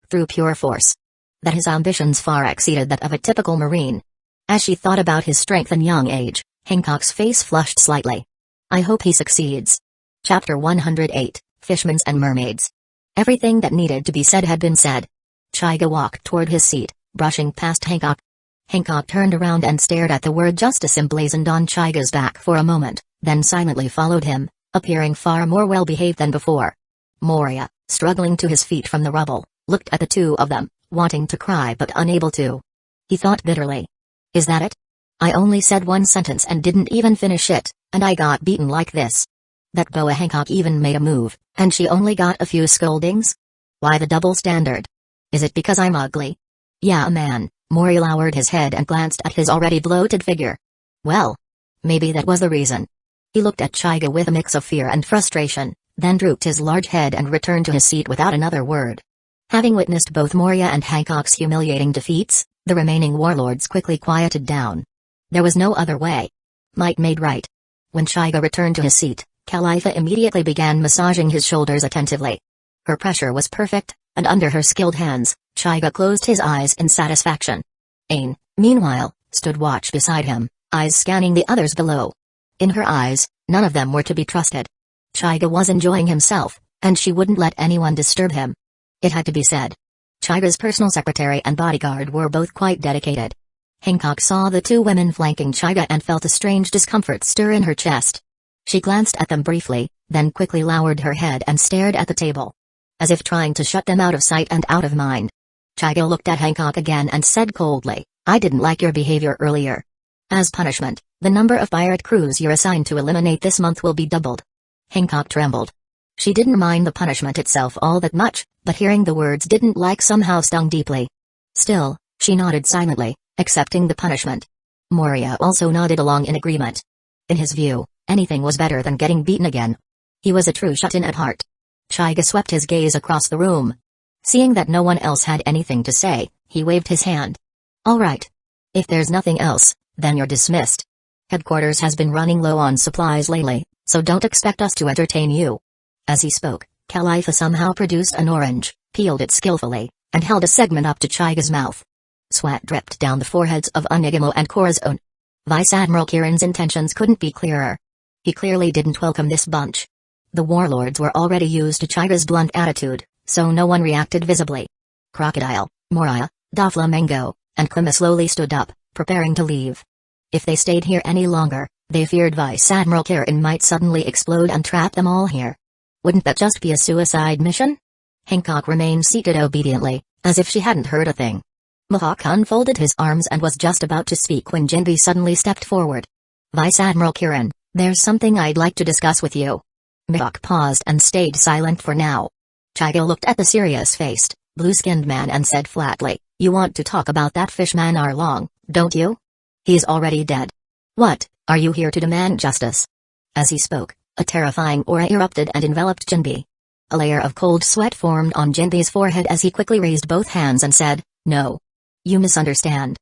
through pure force, that his ambitions far exceeded that of a typical Marine. As she thought about his strength and young age, Hancock's face flushed slightly. I hope he succeeds. Chapter 108, Fishmans and Mermaids. Everything that needed to be said had been said. Hyuga walked toward his seat, brushing past Hancock. Hancock turned around and stared at the word justice emblazoned on Hyuga's back for a moment, then silently followed him, appearing far more well-behaved than before. Moria, struggling to his feet from the rubble, looked at the two of them, wanting to cry but unable to. He thought bitterly. Is that it? I only said one sentence and didn't even finish it, and I got beaten like this. That Boa Hancock even made a move, and she only got a few scoldings? Why the double standard? Is it because I'm ugly? Yeah, man. Moria lowered his head and glanced at his already bloated figure. Well, maybe that was the reason. He looked at Hyuga with a mix of fear and frustration, then drooped his large head and returned to his seat without another word. Having witnessed both Moria and Hancock's humiliating defeats, the remaining warlords quickly quieted down. There was no other way. Might made right. When Hyuga returned to his seat, Khalifa immediately began massaging his shoulders attentively. Her pressure was perfect, and under her skilled hands, Hyuga closed his eyes in satisfaction. Ain, meanwhile, stood watch beside him, eyes scanning the others below. In her eyes, none of them were to be trusted. Hyuga was enjoying himself, and she wouldn't let anyone disturb him. It had to be said. Hyuga's personal secretary and bodyguard were both quite dedicated. Hancock saw the two women flanking Hyuga and felt a strange discomfort stir in her chest. She glanced at them briefly, then quickly lowered her head and stared at the table, as if trying to shut them out of sight and out of mind. Hyuga looked at Hancock again and said coldly, I didn't like your behavior earlier. As punishment, the number of pirate crews you're assigned to eliminate this month will be doubled. Hancock trembled. She didn't mind the punishment itself all that much, but hearing the words didn't like somehow stung deeply. Still, she nodded silently, accepting the punishment. Moria also nodded along in agreement. In his view, anything was better than getting beaten again. He was a true shut-in at heart. Hyuga swept his gaze across the room. Seeing that no one else had anything to say, he waved his hand. All right. If there's nothing else, then you're dismissed. Headquarters has been running low on supplies lately, so don't expect us to entertain you. As he spoke, Khalifa somehow produced an orange, peeled it skillfully, and held a segment up to Hyuga's mouth. Sweat dripped down the foreheads of Unigamo and Corazon. Vice Admiral Kirin's intentions couldn't be clearer. He clearly didn't welcome this bunch. The warlords were already used to Hyuga's blunt attitude, so no one reacted visibly. Crocodile, Moria, Doflamingo, and Klima slowly stood up, preparing to leave. If they stayed here any longer, they feared Vice Admiral Kirin might suddenly explode and trap them all here. Wouldn't that just be a suicide mission? Hancock remained seated obediently, as if she hadn't heard a thing. Mohawk unfolded his arms and was just about to speak when Jinbi suddenly stepped forward. Vice Admiral Kirin, there's something I'd like to discuss with you. Mohawk paused and stayed silent for now. Hyuga looked at the serious-faced, blue-skinned man and said flatly, you want to talk about that fishman Arlong, don't you? He's already dead. What, are you here to demand justice? As he spoke, a terrifying aura erupted and enveloped Jinbi. A layer of cold sweat formed on Jinbi's forehead as he quickly raised both hands and said, no. You misunderstand.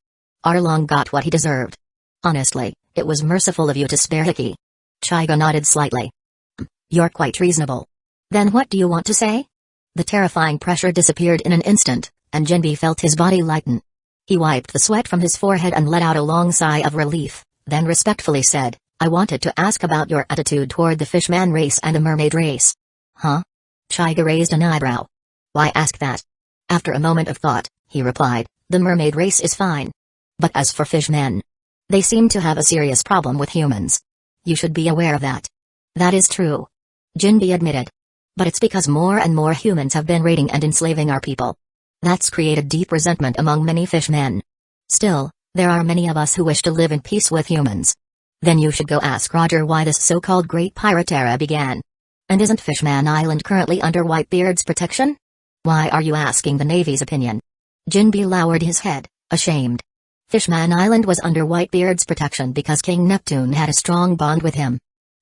Arlong got what he deserved. Honestly, it was merciful of you to spare Hiki. Hyuga nodded slightly. You're quite reasonable. Then what do you want to say? The terrifying pressure disappeared in an instant, and Jinbi felt his body lighten. He wiped the sweat from his forehead and let out a long sigh of relief, then respectfully said, I wanted to ask about your attitude toward the fishman race and the mermaid race. Huh? Hyuga raised an eyebrow. Why ask that? After a moment of thought, he replied, the mermaid race is fine. But as for fishmen, they seem to have a serious problem with humans. You should be aware of that. That is true. Jinbi admitted. But it's because more and more humans have been raiding and enslaving our people. That's created deep resentment among many fishmen. Still, there are many of us who wish to live in peace with humans. Then you should go ask Roger why this so-called Great Pirate Era began. And isn't Fishman Island currently under Whitebeard's protection? Why are you asking the Navy's opinion? Jinbi lowered his head, ashamed. Fishman Island was under Whitebeard's protection because King Neptune had a strong bond with him.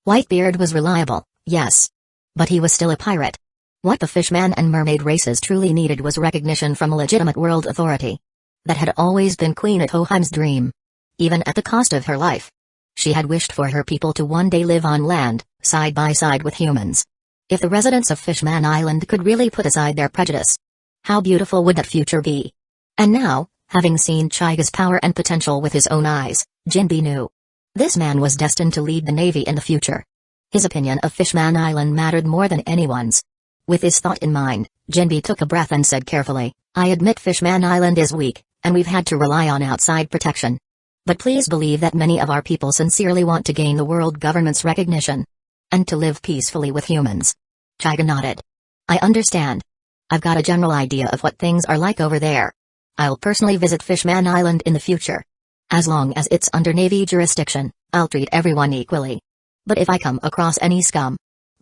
Whitebeard was reliable, yes. But he was still a pirate. What the fishman and mermaid races truly needed was recognition from a legitimate world authority. That had always been Queen Itohime's dream. Even at the cost of her life. She had wished for her people to one day live on land, side by side with humans. If the residents of Fishman Island could really put aside their prejudice, how beautiful would that future be? And now, having seen Chaiga's power and potential with his own eyes, Jinbe knew. This man was destined to lead the Navy in the future. His opinion of Fishman Island mattered more than anyone's. With this thought in mind, Jinbe took a breath and said carefully, I admit Fishman Island is weak, and we've had to rely on outside protection. But please believe that many of our people sincerely want to gain the world government's recognition. And to live peacefully with humans. Chaiga nodded. I understand. I've got a general idea of what things are like over there. I'll personally visit Fishman Island in the future. As long as it's under Navy jurisdiction, I'll treat everyone equally. But if I come across any scum,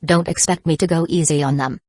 don't expect me to go easy on them.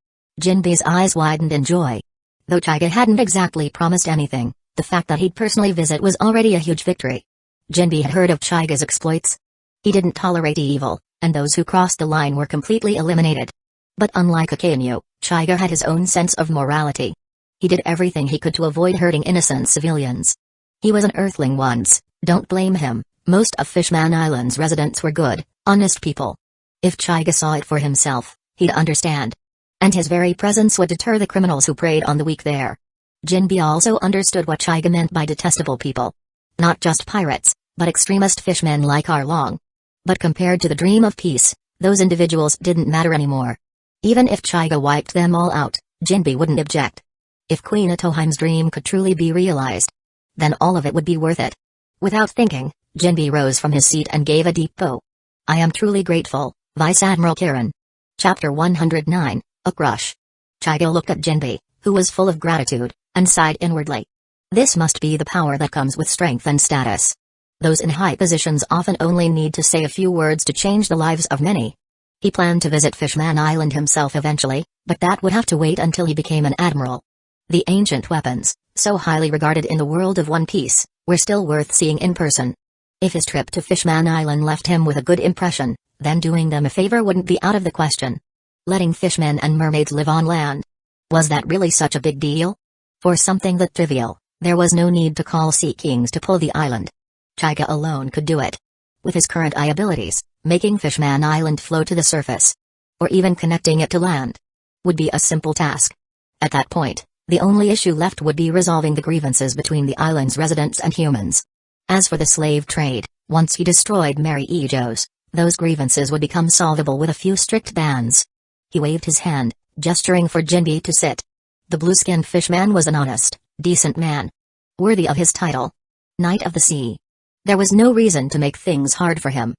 Jinbe's eyes widened in joy. Though Chaiga hadn't exactly promised anything, the fact that he'd personally visit was already a huge victory. Jinbe had heard of Chaiga's exploits. He didn't tolerate evil, and those who crossed the line were completely eliminated. But unlike Akainu, Chaiga had his own sense of morality. He did everything he could to avoid hurting innocent civilians. He was an earthling once, don't blame him. Most of Fishman Island's residents were good, honest people. If Chaiga saw it for himself, he'd understand. And his very presence would deter the criminals who preyed on the weak there. Jinbe also understood what Chaiga meant by detestable people. Not just pirates, but extremist fishmen like Arlong. But compared to the dream of peace, those individuals didn't matter anymore. Even if Chaiga wiped them all out, Jinbe wouldn't object. If Queen Itohime's dream could truly be realized, then all of it would be worth it. Without thinking, Jinbe rose from his seat and gave a deep bow. I am truly grateful, Vice Admiral Kirin. Chapter 109, A Crush. Chaiga looked at Jinbe, who was full of gratitude, and sighed inwardly. This must be the power that comes with strength and status. Those in high positions often only need to say a few words to change the lives of many. He planned to visit Fishman Island himself eventually, but that would have to wait until he became an admiral. The ancient weapons, so highly regarded in the world of One Piece, were still worth seeing in person. If his trip to Fishman Island left him with a good impression, then doing them a favor wouldn't be out of the question. Letting fishmen and mermaids live on land. Was that really such a big deal? For something that trivial, there was no need to call Sea Kings to pull the island. Chaiga alone could do it. With his current abilities, making Fishman Island flow to the surface, or even connecting it to land, would be a simple task. At that point, the only issue left would be resolving the grievances between the island's residents and humans. As for the slave trade, once he destroyed Mary Ijo's, those grievances would become solvable with a few strict bans. He waved his hand, gesturing for Jinbe to sit. The blue-skinned fishman was an honest, decent man. Worthy of his title. Knight of the Sea. There was no reason to make things hard for him.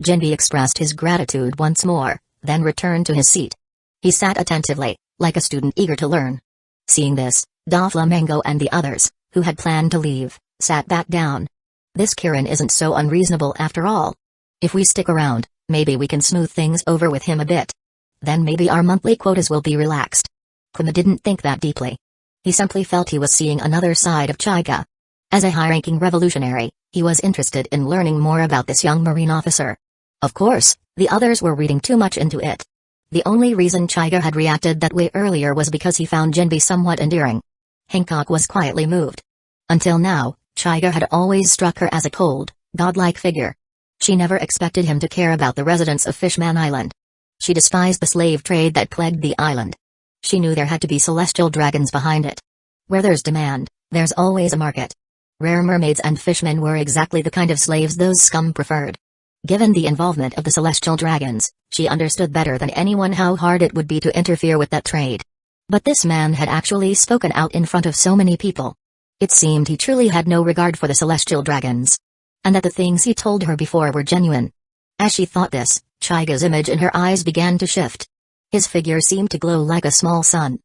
Jinbe expressed his gratitude once more, then returned to his seat. He sat attentively, like a student eager to learn. Seeing this, Doflamingo and the others, who had planned to leave, sat back down. This Kirin isn't so unreasonable after all. If we stick around, maybe we can smooth things over with him a bit. Then maybe our monthly quotas will be relaxed. Kuma didn't think that deeply. He simply felt he was seeing another side of Chaiga. As a high-ranking revolutionary, he was interested in learning more about this young Marine officer. Of course, the others were reading too much into it. The only reason Chaiga had reacted that way earlier was because he found Jinbe somewhat endearing. Hancock was quietly moved. Until now, Chaiga had always struck her as a cold, godlike figure. She never expected him to care about the residents of Fishman Island. She despised the slave trade that plagued the island. She knew there had to be celestial dragons behind it. Where there's demand, there's always a market. Rare mermaids and fishmen were exactly the kind of slaves those scum preferred. Given the involvement of the celestial dragons, she understood better than anyone how hard it would be to interfere with that trade. But this man had actually spoken out in front of so many people. It seemed he truly had no regard for the celestial dragons. And that the things he told her before were genuine. As she thought this, Chaiga's image in her eyes began to shift. His figure seemed to glow like a small sun.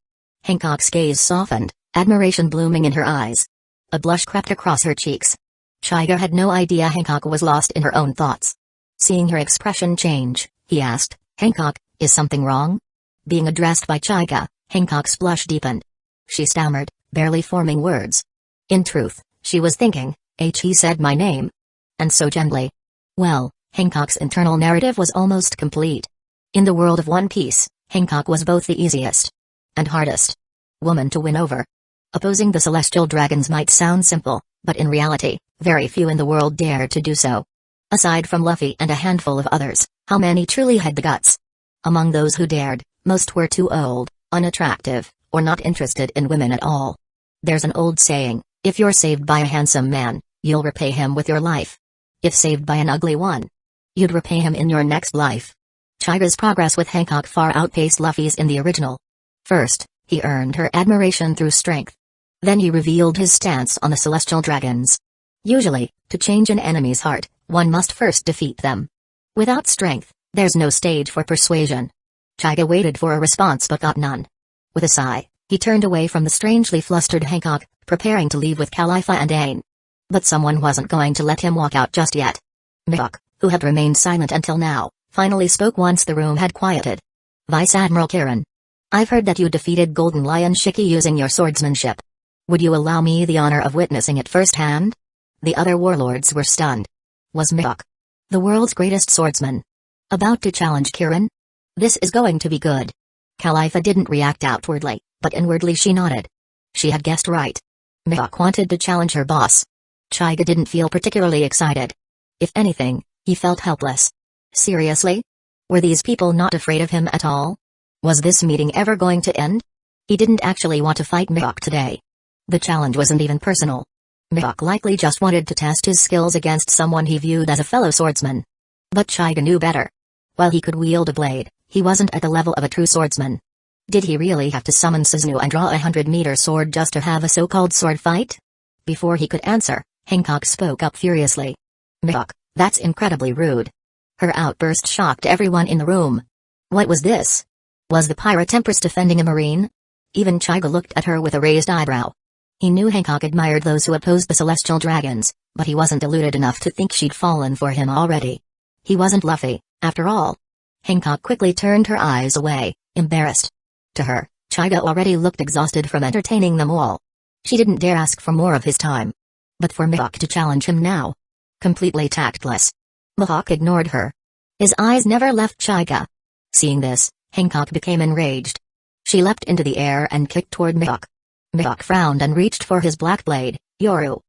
Hancock's gaze softened, admiration blooming in her eyes. A blush crept across her cheeks. Chaiga had no idea Hancock was lost in her own thoughts. Seeing her expression change, he asked, Hancock, is something wrong? Being addressed by Chaiga, Hancock's blush deepened. She stammered, barely forming words. In truth, she was thinking, he said my name. And so gently. Well, Hancock's internal narrative was almost complete. In the world of One Piece, Hancock was both the easiest And hardest woman to win over. Opposing the celestial dragons might sound simple, but in reality, very few in the world dared to do so. Aside from Luffy and a handful of others, how many truly had the guts? Among those who dared, most were too old, unattractive, or not interested in women at all. There's an old saying, if you're saved by a handsome man, you'll repay him with your life. If saved by an ugly one, you'd repay him in your next life. Chaiga's progress with Hancock far outpaced Luffy's in the original. First, he earned her admiration through strength. Then he revealed his stance on the celestial dragons. Usually, to change an enemy's heart, one must first defeat them. Without strength, there's no stage for persuasion. Chaiga waited for a response but got none. With a sigh, he turned away from the strangely flustered Hancock, preparing to leave with Califa and Ain. But someone wasn't going to let him walk out just yet. Mihawk, who had remained silent until now, finally spoke once the room had quieted. Vice Admiral Kirin. I've heard that you defeated Golden Lion Shiki using your swordsmanship. Would you allow me the honor of witnessing it firsthand? The other warlords were stunned. Was Mihawk, the world's greatest swordsman, about to challenge Kirin? This is going to be good. Califa didn't react outwardly, but inwardly she nodded. She had guessed right. Mihawk wanted to challenge her boss. Chaiga didn't feel particularly excited. If anything, he felt helpless. Seriously? Were these people not afraid of him at all? Was this meeting ever going to end? He didn't actually want to fight Mihawk today. The challenge wasn't even personal. Mihawk likely just wanted to test his skills against someone he viewed as a fellow swordsman. But Chaiga knew better. While he could wield a blade, he wasn't at the level of a true swordsman. Did he really have to summon Susanoo and draw a 100-meter sword just to have a so-called sword fight? Before he could answer, Hancock spoke up furiously. Mihawk, that's incredibly rude. Her outburst shocked everyone in the room. What was this? Was the pirate empress defending a marine? Even Chaiga looked at her with a raised eyebrow. He knew Hancock admired those who opposed the celestial dragons, but he wasn't deluded enough to think she'd fallen for him already. He wasn't Luffy, after all. Hancock quickly turned her eyes away, embarrassed. To her, Chaiga already looked exhausted from entertaining them all. She didn't dare ask for more of his time. But for Mihawk to challenge him now? Completely tactless. Mihawk ignored her. His eyes never left Chaiga. Seeing this, Hancock became enraged. She leapt into the air and kicked toward Mihawk. Mihawk frowned and reached for his black blade, Yoru.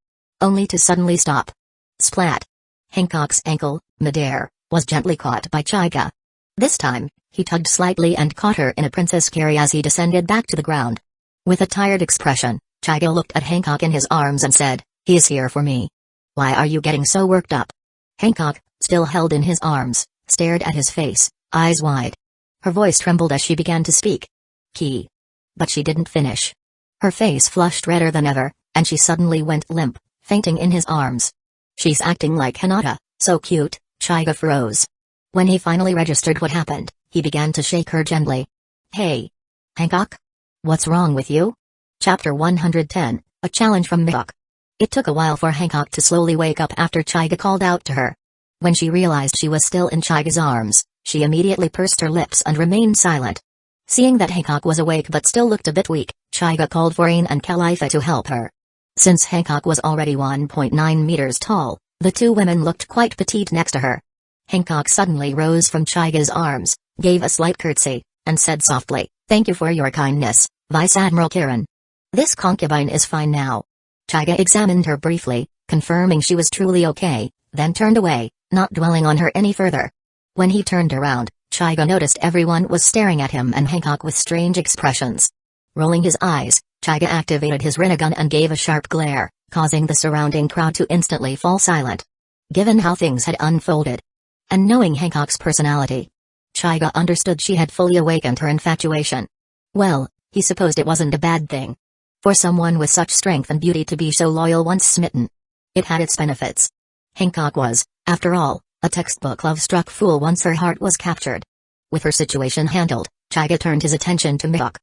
Only to suddenly stop. Splat. Hancock's ankle, midair, was gently caught by Chaiga. This time, he tugged slightly and caught her in a princess carry as he descended back to the ground. With a tired expression, Chaiga looked at Hancock in his arms and said, "He is here for me. Why are you getting so worked up?" Hancock, still held in his arms, stared at his face, eyes wide. Her voice trembled as she began to speak. "Key." But she didn't finish. Her face flushed redder than ever, and she suddenly went limp, fainting in his arms. "She's acting like Hinata, so cute," Chaiga froze. When he finally registered what happened, he began to shake her gently. "Hey, Hancock? What's wrong with you?" Chapter 110, A Challenge from Mihawk. It took a while for Hancock to slowly wake up after Chaiga called out to her. When she realized she was still in Chaiga's arms, she immediately pursed her lips and remained silent. Seeing that Hancock was awake but still looked a bit weak, Chaiga called for Ain and Califa to help her. Since Hancock was already 1.9 meters tall, the two women looked quite petite next to her. Hancock suddenly rose from Chaiga's arms, gave a slight curtsy, and said softly, "Thank you for your kindness, Vice Admiral Kirin. This concubine is fine now." Chaiga examined her briefly, confirming she was truly okay, then turned away, not dwelling on her any further. When he turned around, Chaiga noticed everyone was staring at him and Hancock with strange expressions. Rolling his eyes, Chaiga activated his Rinnegan and gave a sharp glare, causing the surrounding crowd to instantly fall silent. Given how things had unfolded, and knowing Hancock's personality, Chaiga understood she had fully awakened her infatuation. Well, he supposed it wasn't a bad thing. For someone with such strength and beauty to be so loyal once smitten. It had its benefits. Hancock was, after all, a textbook love-struck fool once her heart was captured. With her situation handled, Chaiga turned his attention to Mihawk.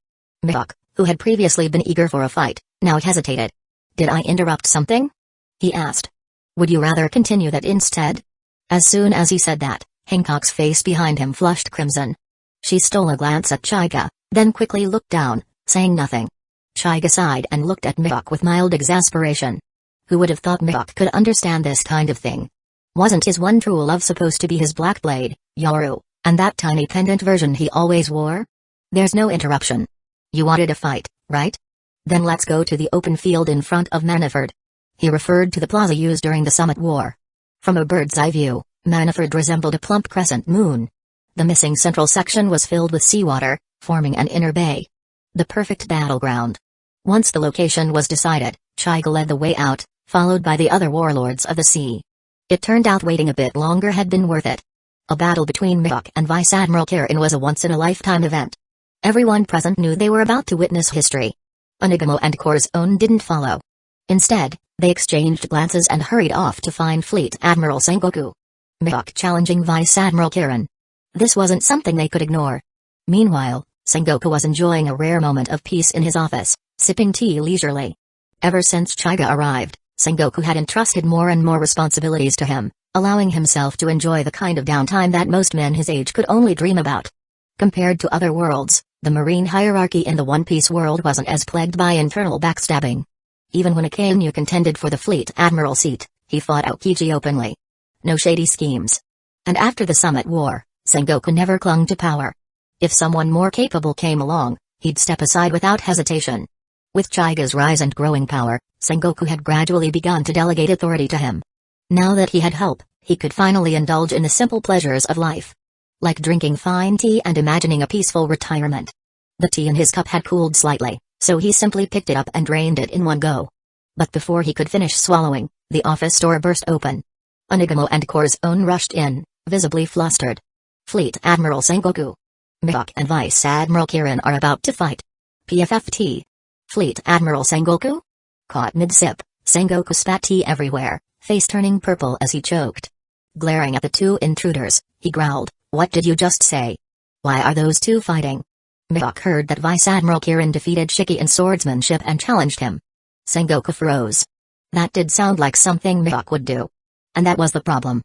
Mihawk, who had previously been eager for a fight, now hesitated. "Did I interrupt something?" he asked. "Would you rather continue that instead?" As soon as he said that, Hancock's face behind him flushed crimson. She stole a glance at Chaiga, then quickly looked down, saying nothing. Chaiga sighed and looked at Mihawk with mild exasperation. Who would have thought Mihawk could understand this kind of thing? Wasn't his one true love supposed to be his black blade, Yoru, and that tiny pendant version he always wore? "There's no interruption," You wanted a fight, right? Then let's go to the open field in front of Manaford. He referred to the plaza used during the Summit War. From a bird's eye view, Manaford resembled a plump crescent moon. The missing central section was filled with seawater, forming an inner bay. The perfect battleground. Once the location was decided, Hyuga led the way out, followed by the other warlords of the sea. It turned out waiting a bit longer had been worth it. A battle between Mihawk and Vice Admiral Kirin was a once-in-a-lifetime event. Everyone present knew they were about to witness history. Onigamo and Corazon didn't follow. Instead, they exchanged glances and hurried off to find Fleet Admiral Sengoku. Mihawk challenging Vice Admiral Kirin. This wasn't something they could ignore. Meanwhile, Sengoku was enjoying a rare moment of peace in his office, sipping tea leisurely. Ever since Hyuga arrived, Sengoku had entrusted more and more responsibilities to him, allowing himself to enjoy the kind of downtime that most men his age could only dream about. Compared to other worlds, the marine hierarchy in the One Piece world wasn't as plagued by internal backstabbing. Even when Akainu contended for the fleet admiral seat, he fought Aokiji openly. No shady schemes. And after the Summit War, Sengoku never clung to power. If someone more capable came along, he'd step aside without hesitation. With Hyuga's rise and growing power, Sengoku had gradually begun to delegate authority to him. Now that he had help, he could finally indulge in the simple pleasures of life. Like drinking fine tea and imagining a peaceful retirement. The tea in his cup had cooled slightly, so he simply picked it up and drained it in one go. But before he could finish swallowing, the office door burst open. Onigamo and Corazon rushed in, visibly flustered. Fleet Admiral Sengoku. Mihawk and Vice Admiral Kirin are about to fight. PFFT. Fleet Admiral Sengoku? Caught mid-sip, Sengoku spat tea everywhere, face turning purple as he choked. Glaring at the two intruders, he growled, "What did you just say? Why are those two fighting?" Mihawk heard that Vice Admiral Kirin defeated Shiki in swordsmanship and challenged him. Sengoku froze. That did sound like something Mihawk would do. And that was the problem.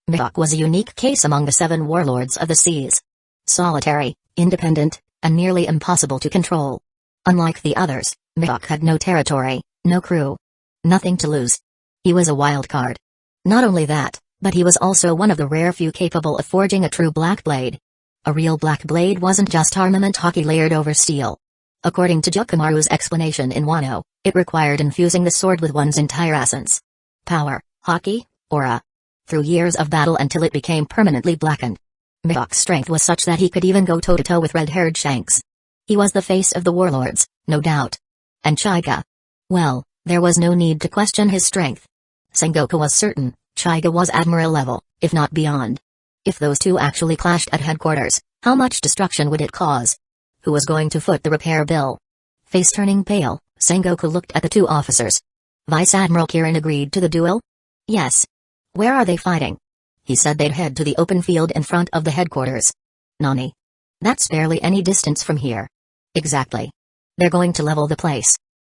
Mihawk was a unique case among the 7 warlords of the seas. Solitary, independent, and nearly impossible to control. Unlike the others, Mihawk had no territory, no crew. Nothing to lose. He was a wild card. Not only that, but he was also one of the rare few capable of forging a true black blade. A real black blade wasn't just armament hockey layered over steel. According to Jukamaru's explanation in Wano, it required infusing the sword with one's entire essence. Power, hockey, aura. Through years of battle until it became permanently blackened. Mihawk's strength was such that he could even go toe-to-toe with red-haired Shanks. He was the face of the warlords, no doubt. And Hyuga. Well, there was no need to question his strength. Sengoku was certain, Hyuga was admiral level, if not beyond. If those two actually clashed at headquarters, how much destruction would it cause? Who was going to foot the repair bill? Face turning pale, Sengoku looked at the two officers. Vice Admiral Kirin agreed to the duel? Yes. Where are they fighting? He said they'd head to the open field in front of the headquarters. Nani? That's barely any distance from here. Exactly. They're going to level the place.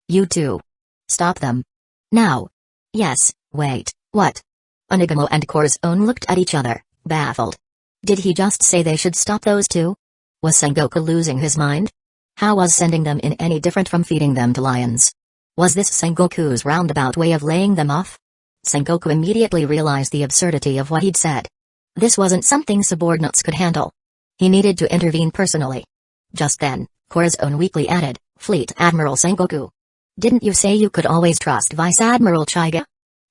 You two. Stop them. Now. Yes, wait, what? Onigamo and Corazon looked at each other, baffled. Did he just say they should stop those two? Was Sengoku losing his mind? How was sending them in any different from feeding them to lions? Was this Sengoku's roundabout way of laying them off? Sengoku immediately realized the absurdity of what he'd said. This wasn't something subordinates could handle. He needed to intervene personally. Just then, Corazon weakly added, "Fleet Admiral Sengoku. Didn't you say you could always trust Vice Admiral Hyuga?"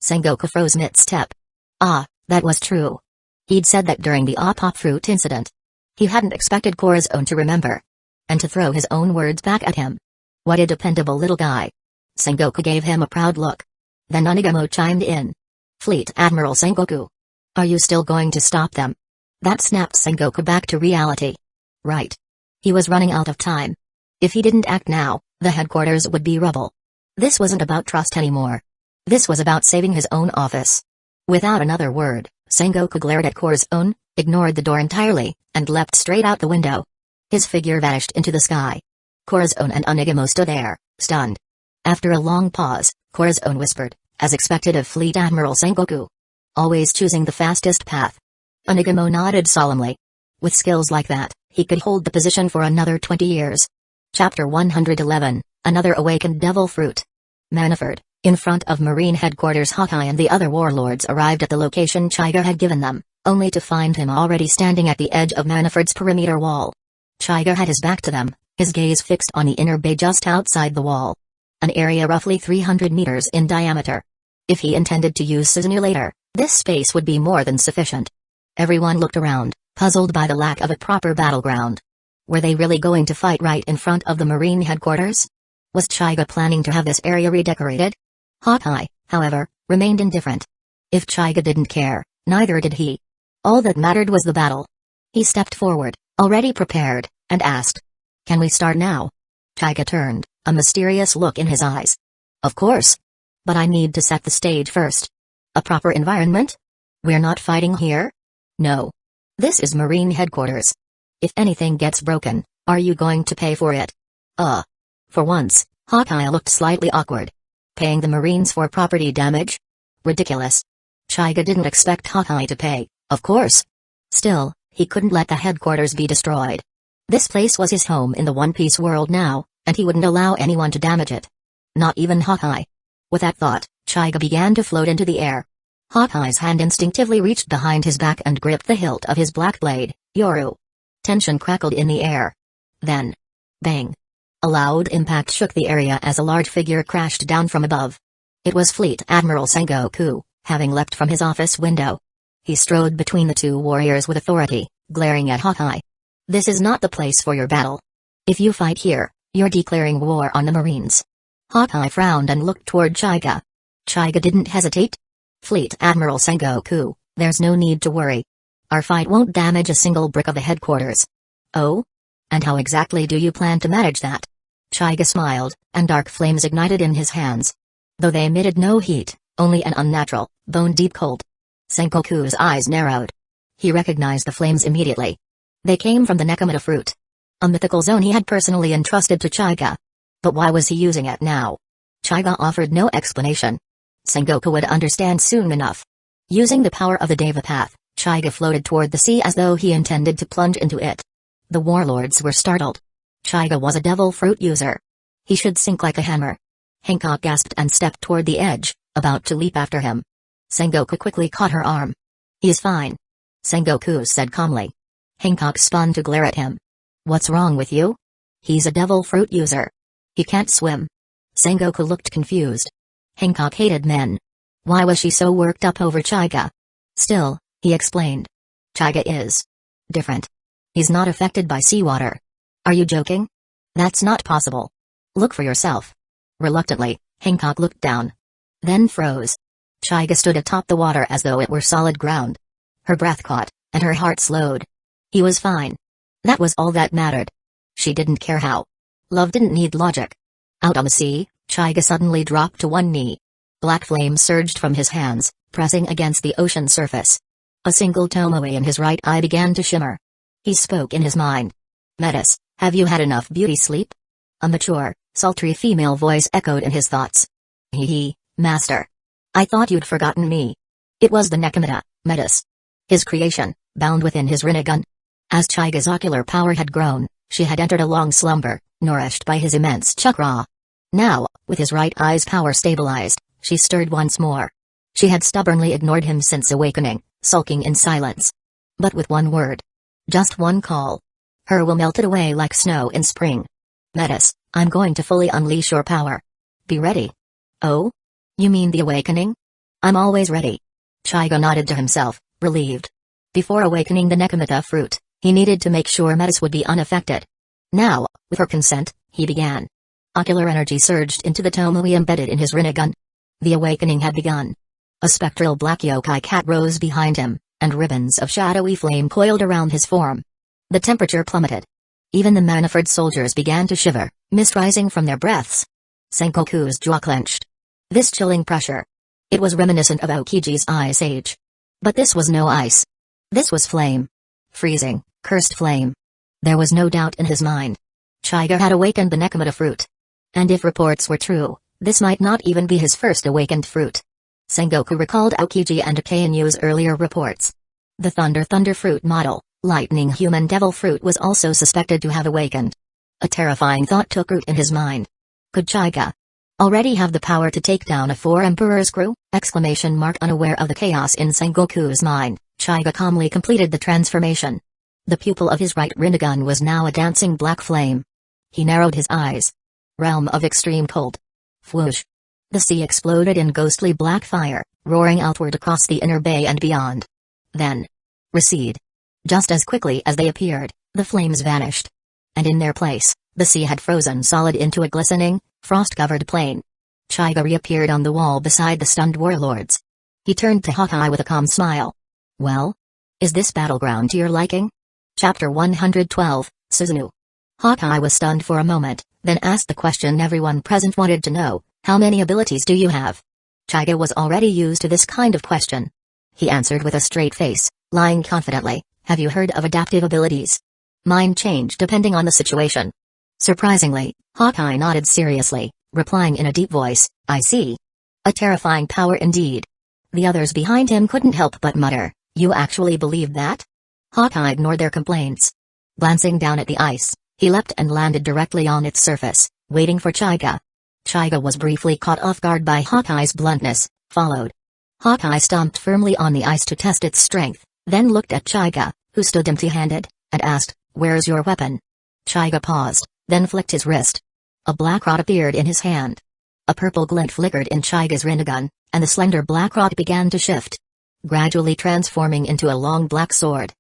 Sengoku froze mid-step. Ah, that was true. He'd said that during the Op-Op fruit incident. He hadn't expected Corazon to remember. And to throw his own words back at him. What a dependable little guy. Sengoku gave him a proud look. Then Onigamo chimed in. "Fleet Admiral Sengoku. Are you still going to stop them?" That snapped Sengoku back to reality. Right. He was running out of time. If he didn't act now, the headquarters would be rubble. This wasn't about trust anymore. This was about saving his own office. Without another word, Sengoku glared at Corazon, ignored the door entirely, and leapt straight out the window. His figure vanished into the sky. Corazon and Onigamo stood there, stunned. After a long pause, Corazon whispered, as expected of Fleet Admiral Sengoku. Always choosing the fastest path. Onigamo nodded solemnly. With skills like that, he could hold the position for another 20 years. Chapter 111, Another Awakened Devil Fruit. Manaford, in front of Marine Headquarters. Hawkeye and the other warlords arrived at the location Hyuga had given them, only to find him already standing at the edge of Manaford's perimeter wall. Hyuga had his back to them, his gaze fixed on the inner bay just outside the wall. An area roughly 300 meters in diameter. If he intended to use Susanoo later, this space would be more than sufficient. Everyone looked around, puzzled by the lack of a proper battleground. Were they really going to fight right in front of the Marine headquarters? Was Hyuga planning to have this area redecorated? Hawkeye, however, remained indifferent. If Hyuga didn't care, neither did he. All that mattered was the battle. He stepped forward, already prepared, and asked, "Can we start now?" Hyuga turned, a mysterious look in his eyes. "Of course. But I need to set the stage first. A proper environment? We're not fighting here? No. This is Marine headquarters. If anything gets broken, are you going to pay for it?" For once, Hawkeye looked slightly awkward. Paying the Marines for property damage? Ridiculous. Hyuga didn't expect Hawkeye to pay, of course. Still, he couldn't let the headquarters be destroyed. This place was his home in the One Piece world now, and he wouldn't allow anyone to damage it. Not even Hawkeye. With that thought, Hyuga began to float into the air. Hawkeye's hand instinctively reached behind his back and gripped the hilt of his black blade, Yoru. Tension crackled in the air. Then, bang. A loud impact shook the area as a large figure crashed down from above. It was Fleet Admiral Sengoku, having leapt from his office window. He strode between the two warriors with authority, glaring at Hawkeye. "This is not the place for your battle. If you fight here, you're declaring war on the Marines." Hawkeye frowned and looked toward Hyuga. Hyuga didn't hesitate. "Fleet Admiral Sengoku, there's no need to worry. Our fight won't damage a single brick of the headquarters." "Oh? And how exactly do you plan to manage that?" Hyuga smiled, and dark flames ignited in his hands. Though they emitted no heat, only an unnatural, bone-deep cold. Sengoku's eyes narrowed. He recognized the flames immediately. They came from the Nekomata fruit. A mythical zone he had personally entrusted to Hyuga. But why was he using it now? Hyuga offered no explanation. Sengoku would understand soon enough. Using the power of the Deva Path, Hyuga floated toward the sea as though he intended to plunge into it. The warlords were startled. Hyuga was a devil fruit user. He should sink like a hammer. Hancock gasped and stepped toward the edge, about to leap after him. Sengoku quickly caught her arm. "He's fine," Sengoku said calmly. Hancock spun to glare at him. "What's wrong with you?" "He's a devil fruit user. He can't swim." Sengoku looked confused. Hancock hated men. Why was she so worked up over Hyuga? Still, he explained. "Hyuga is different. He's not affected by seawater." "Are you joking? That's not possible. Look for yourself." Reluctantly, Hancock looked down. Then froze. Hyuga stood atop the water as though it were solid ground. Her breath caught, and her heart slowed. He was fine. That was all that mattered. She didn't care how. Love didn't need logic. Out on the sea, Hyuga suddenly dropped to one knee. Black flame surged from his hands, pressing against the ocean surface. A single tomoe in his right eye began to shimmer. He spoke in his mind. "Metis, have you had enough beauty sleep?" A mature, sultry female voice echoed in his thoughts. "Hee, master. I thought you'd forgotten me." It was the Nekomata, Metis. His creation, bound within his Rinnegan. As Hyuga's ocular power had grown, she had entered a long slumber, nourished by his immense chakra. Now, with his right eye's power stabilized, she stirred once more. She had stubbornly ignored him since awakening, sulking in silence. But with one word. Just one call. Her will melted away like snow in spring. "Metis, I'm going to fully unleash your power. Be ready." "Oh? You mean the awakening?" "I'm always ready." Hyuga nodded to himself, relieved. Before awakening the Nekomata fruit, he needed to make sure Metis would be unaffected. Now, with her consent, he began. Ocular energy surged into the tomoe embedded in his Rinnegan. The awakening had begun. A spectral black yokai cat rose behind him, and ribbons of shadowy flame coiled around his form. The temperature plummeted. Even the Manaford soldiers began to shiver, mist rising from their breaths. Sengoku's jaw clenched. This chilling pressure. It was reminiscent of Aokiji's ice age. But this was no ice. This was flame. Freezing, cursed flame. There was no doubt in his mind. Hyuga had awakened the Nekomata fruit. And if reports were true, this might not even be his first awakened fruit. Sengoku recalled Aokiji and Akeinu's earlier reports. The Thunder fruit model, Lightning Human Devil fruit, was also suspected to have awakened. A terrifying thought took root in his mind. Could Hyuga already have the power to take down a Four Emperors crew? Unaware of the chaos in Sengoku's mind, Hyuga calmly completed the transformation. The pupil of his right Rinnegan was now a dancing black flame. He narrowed his eyes. Realm of extreme cold. Whoosh. The sea exploded in ghostly black fire, roaring outward across the inner bay and beyond. Then recede. Just as quickly as they appeared, the flames vanished. And in their place, the sea had frozen solid into a glistening, frost-covered plain. Hyuga reappeared on the wall beside the stunned warlords. He turned to Hawkeye with a calm smile. Well? Is this battleground to your liking? Chapter 112, Susanoo. Hawkeye was stunned for a moment, then asked the question everyone present wanted to know, how many abilities do you have? Hyuga was already used to this kind of question. He answered with a straight face, lying confidently, have you heard of adaptive abilities? Mine change depending on the situation. Surprisingly, Hawkeye nodded seriously, replying in a deep voice, I see. A terrifying power indeed. The others behind him couldn't help but mutter, you actually believed that? Hawkeye ignored their complaints. Glancing down at the ice, he leapt and landed directly on its surface, waiting for Hyuga. Hyuga was briefly caught off guard by Hawkeye's bluntness, followed. Hawkeye stomped firmly on the ice to test its strength, then looked at Hyuga, who stood empty-handed, and asked, where's your weapon? Hyuga paused, then flicked his wrist. A black rod appeared in his hand. A purple glint flickered in Hyuga's Rinnegan, and the slender black rod began to shift, gradually transforming into a long black sword.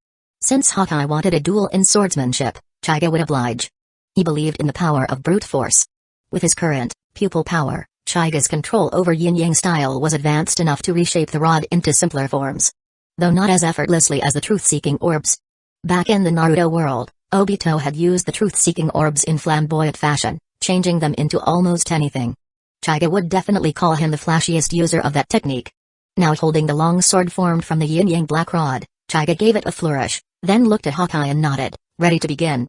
Since Hawkeye wanted a duel in swordsmanship, Hyuga would oblige. He believed in the power of brute force. With his current pupil power, Hyuga's control over yin-yang style was advanced enough to reshape the rod into simpler forms, though not as effortlessly as the truth-seeking orbs. Back in the Naruto world, Obito had used the truth-seeking orbs in flamboyant fashion, changing them into almost anything. Hyuga would definitely call him the flashiest user of that technique. Now holding the long sword formed from the yin-yang black rod, Hyuga gave it a flourish, then looked at Hawkeye and nodded, ready to begin.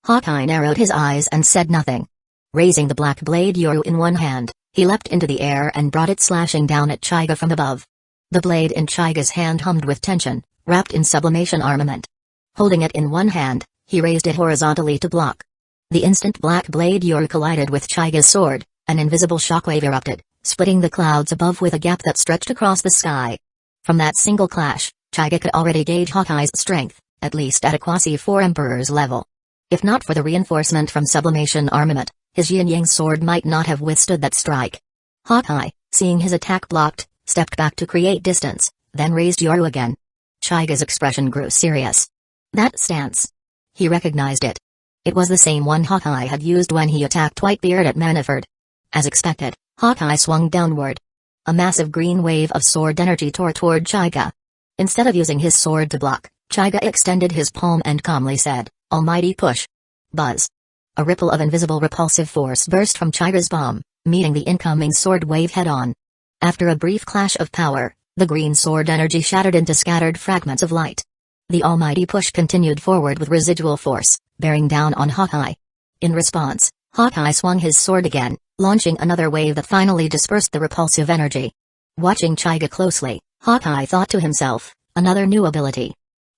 Hawkeye narrowed his eyes and said nothing. Raising the black blade Yoru in one hand, he leapt into the air and brought it slashing down at Hyuga from above. The blade in Hyuga's hand hummed with tension, wrapped in sublimation armament. Holding it in one hand, he raised it horizontally to block. The instant black blade Yoru collided with Hyuga's sword, an invisible shockwave erupted, splitting the clouds above with a gap that stretched across the sky. From that single clash, Hyuga could already gauge Hawkeye's strength, at least at a quasi-4 Emperor's level. If not for the reinforcement from sublimation armament, his yin-yang sword might not have withstood that strike. Hawkeye, seeing his attack blocked, stepped back to create distance, then raised Yoru again. Hyuga's expression grew serious. That stance. He recognized it. It was the same one Hawkeye had used when he attacked Whitebeard at Maniford. As expected, Hawkeye swung downward. A massive green wave of sword energy tore toward Hyuga. Instead of using his sword to block, Hyuga extended his palm and calmly said, Almighty push. Buzz. A ripple of invisible repulsive force burst from Hyuga's palm, meeting the incoming sword wave head-on. After a brief clash of power, the green sword energy shattered into scattered fragments of light. The almighty push continued forward with residual force, bearing down on Hawkeye. In response, Hawkeye swung his sword again, launching another wave that finally dispersed the repulsive energy. Watching Hyuga closely, Hawkeye thought to himself, another new ability.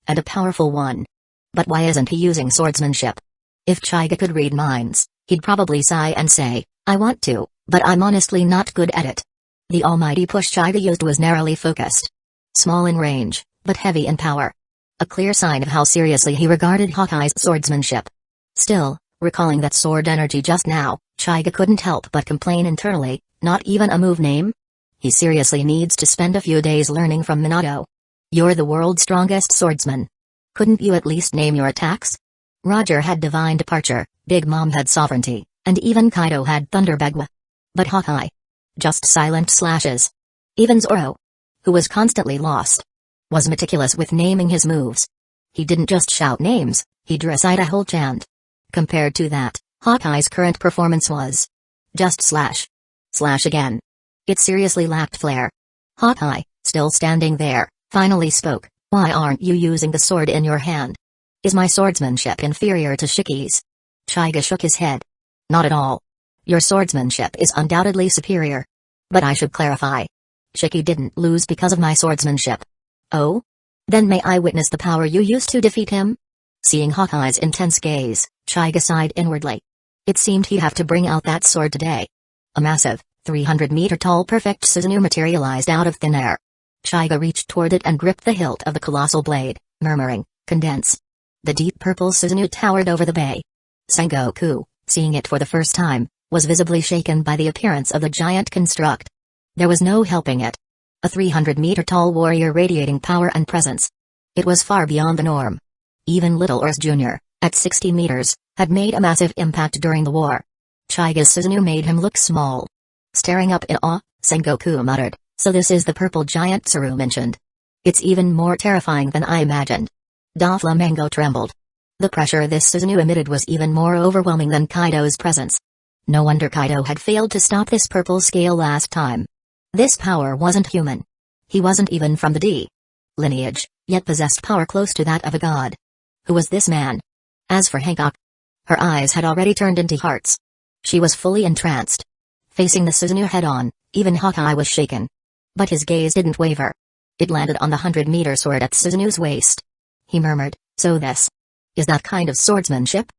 And a powerful one. But why isn't he using swordsmanship? If Hyuga could read minds, he'd probably sigh and say, I want to, but I'm honestly not good at it. The almighty push Hyuga used was narrowly focused. Small in range, but heavy in power. A clear sign of how seriously he regarded Hawkeye's swordsmanship. Still, recalling that sword energy just now, Hyuga couldn't help but complain internally, not even a move name? He seriously needs to spend a few days learning from Minato. You're the world's strongest swordsman. Couldn't you at least name your attacks? Roger had divine departure, Big Mom had sovereignty, and even Kaido had thunder bagua. But Hawkeye? Just silent slashes. Even Zoro, who was constantly lost, was meticulous with naming his moves. He didn't just shout names, he'd recite a whole chant. Compared to that, Hawkeye's current performance was just slash. Slash again. It seriously lacked flair. Hawkeye, still standing there, finally spoke, why aren't you using the sword in your hand? Is my swordsmanship inferior to Shiki's? Hyuga shook his head. Not at all. Your swordsmanship is undoubtedly superior. But I should clarify. Shiki didn't lose because of my swordsmanship. Oh? Then may I witness the power you used to defeat him? Seeing Hawkeye's intense gaze, Hyuga sighed inwardly. It seemed he'd have to bring out that sword today. A massive, 300-meter-tall perfect Susanoo materialized out of thin air. Hyuga reached toward it and gripped the hilt of the colossal blade, murmuring, condense. The deep purple Susanoo towered over the bay. Sengoku, seeing it for the first time, was visibly shaken by the appearance of the giant construct. There was no helping it. A 300-meter-tall warrior radiating power and presence. It was far beyond the norm. Even Little Urs Jr., at 60 meters, had made a massive impact during the war. Chiga's Susanoo made him look small. Staring up in awe, Sengoku muttered, "So this is the purple giant Tsuru mentioned. It's even more terrifying than I imagined." Doflamingo trembled. The pressure this Susanoo emitted was even more overwhelming than Kaido's presence. No wonder Kaido had failed to stop this purple scale last time. This power wasn't human. He wasn't even from the D lineage, yet possessed power close to that of a god. Who was this man? As for Hancock, her eyes had already turned into hearts. She was fully entranced. Facing the Susanoo head-on, even Hawkeye was shaken. But his gaze didn't waver. It landed on the 100-meter sword at Susanoo's waist. He murmured, "So this is that kind of swordsmanship?"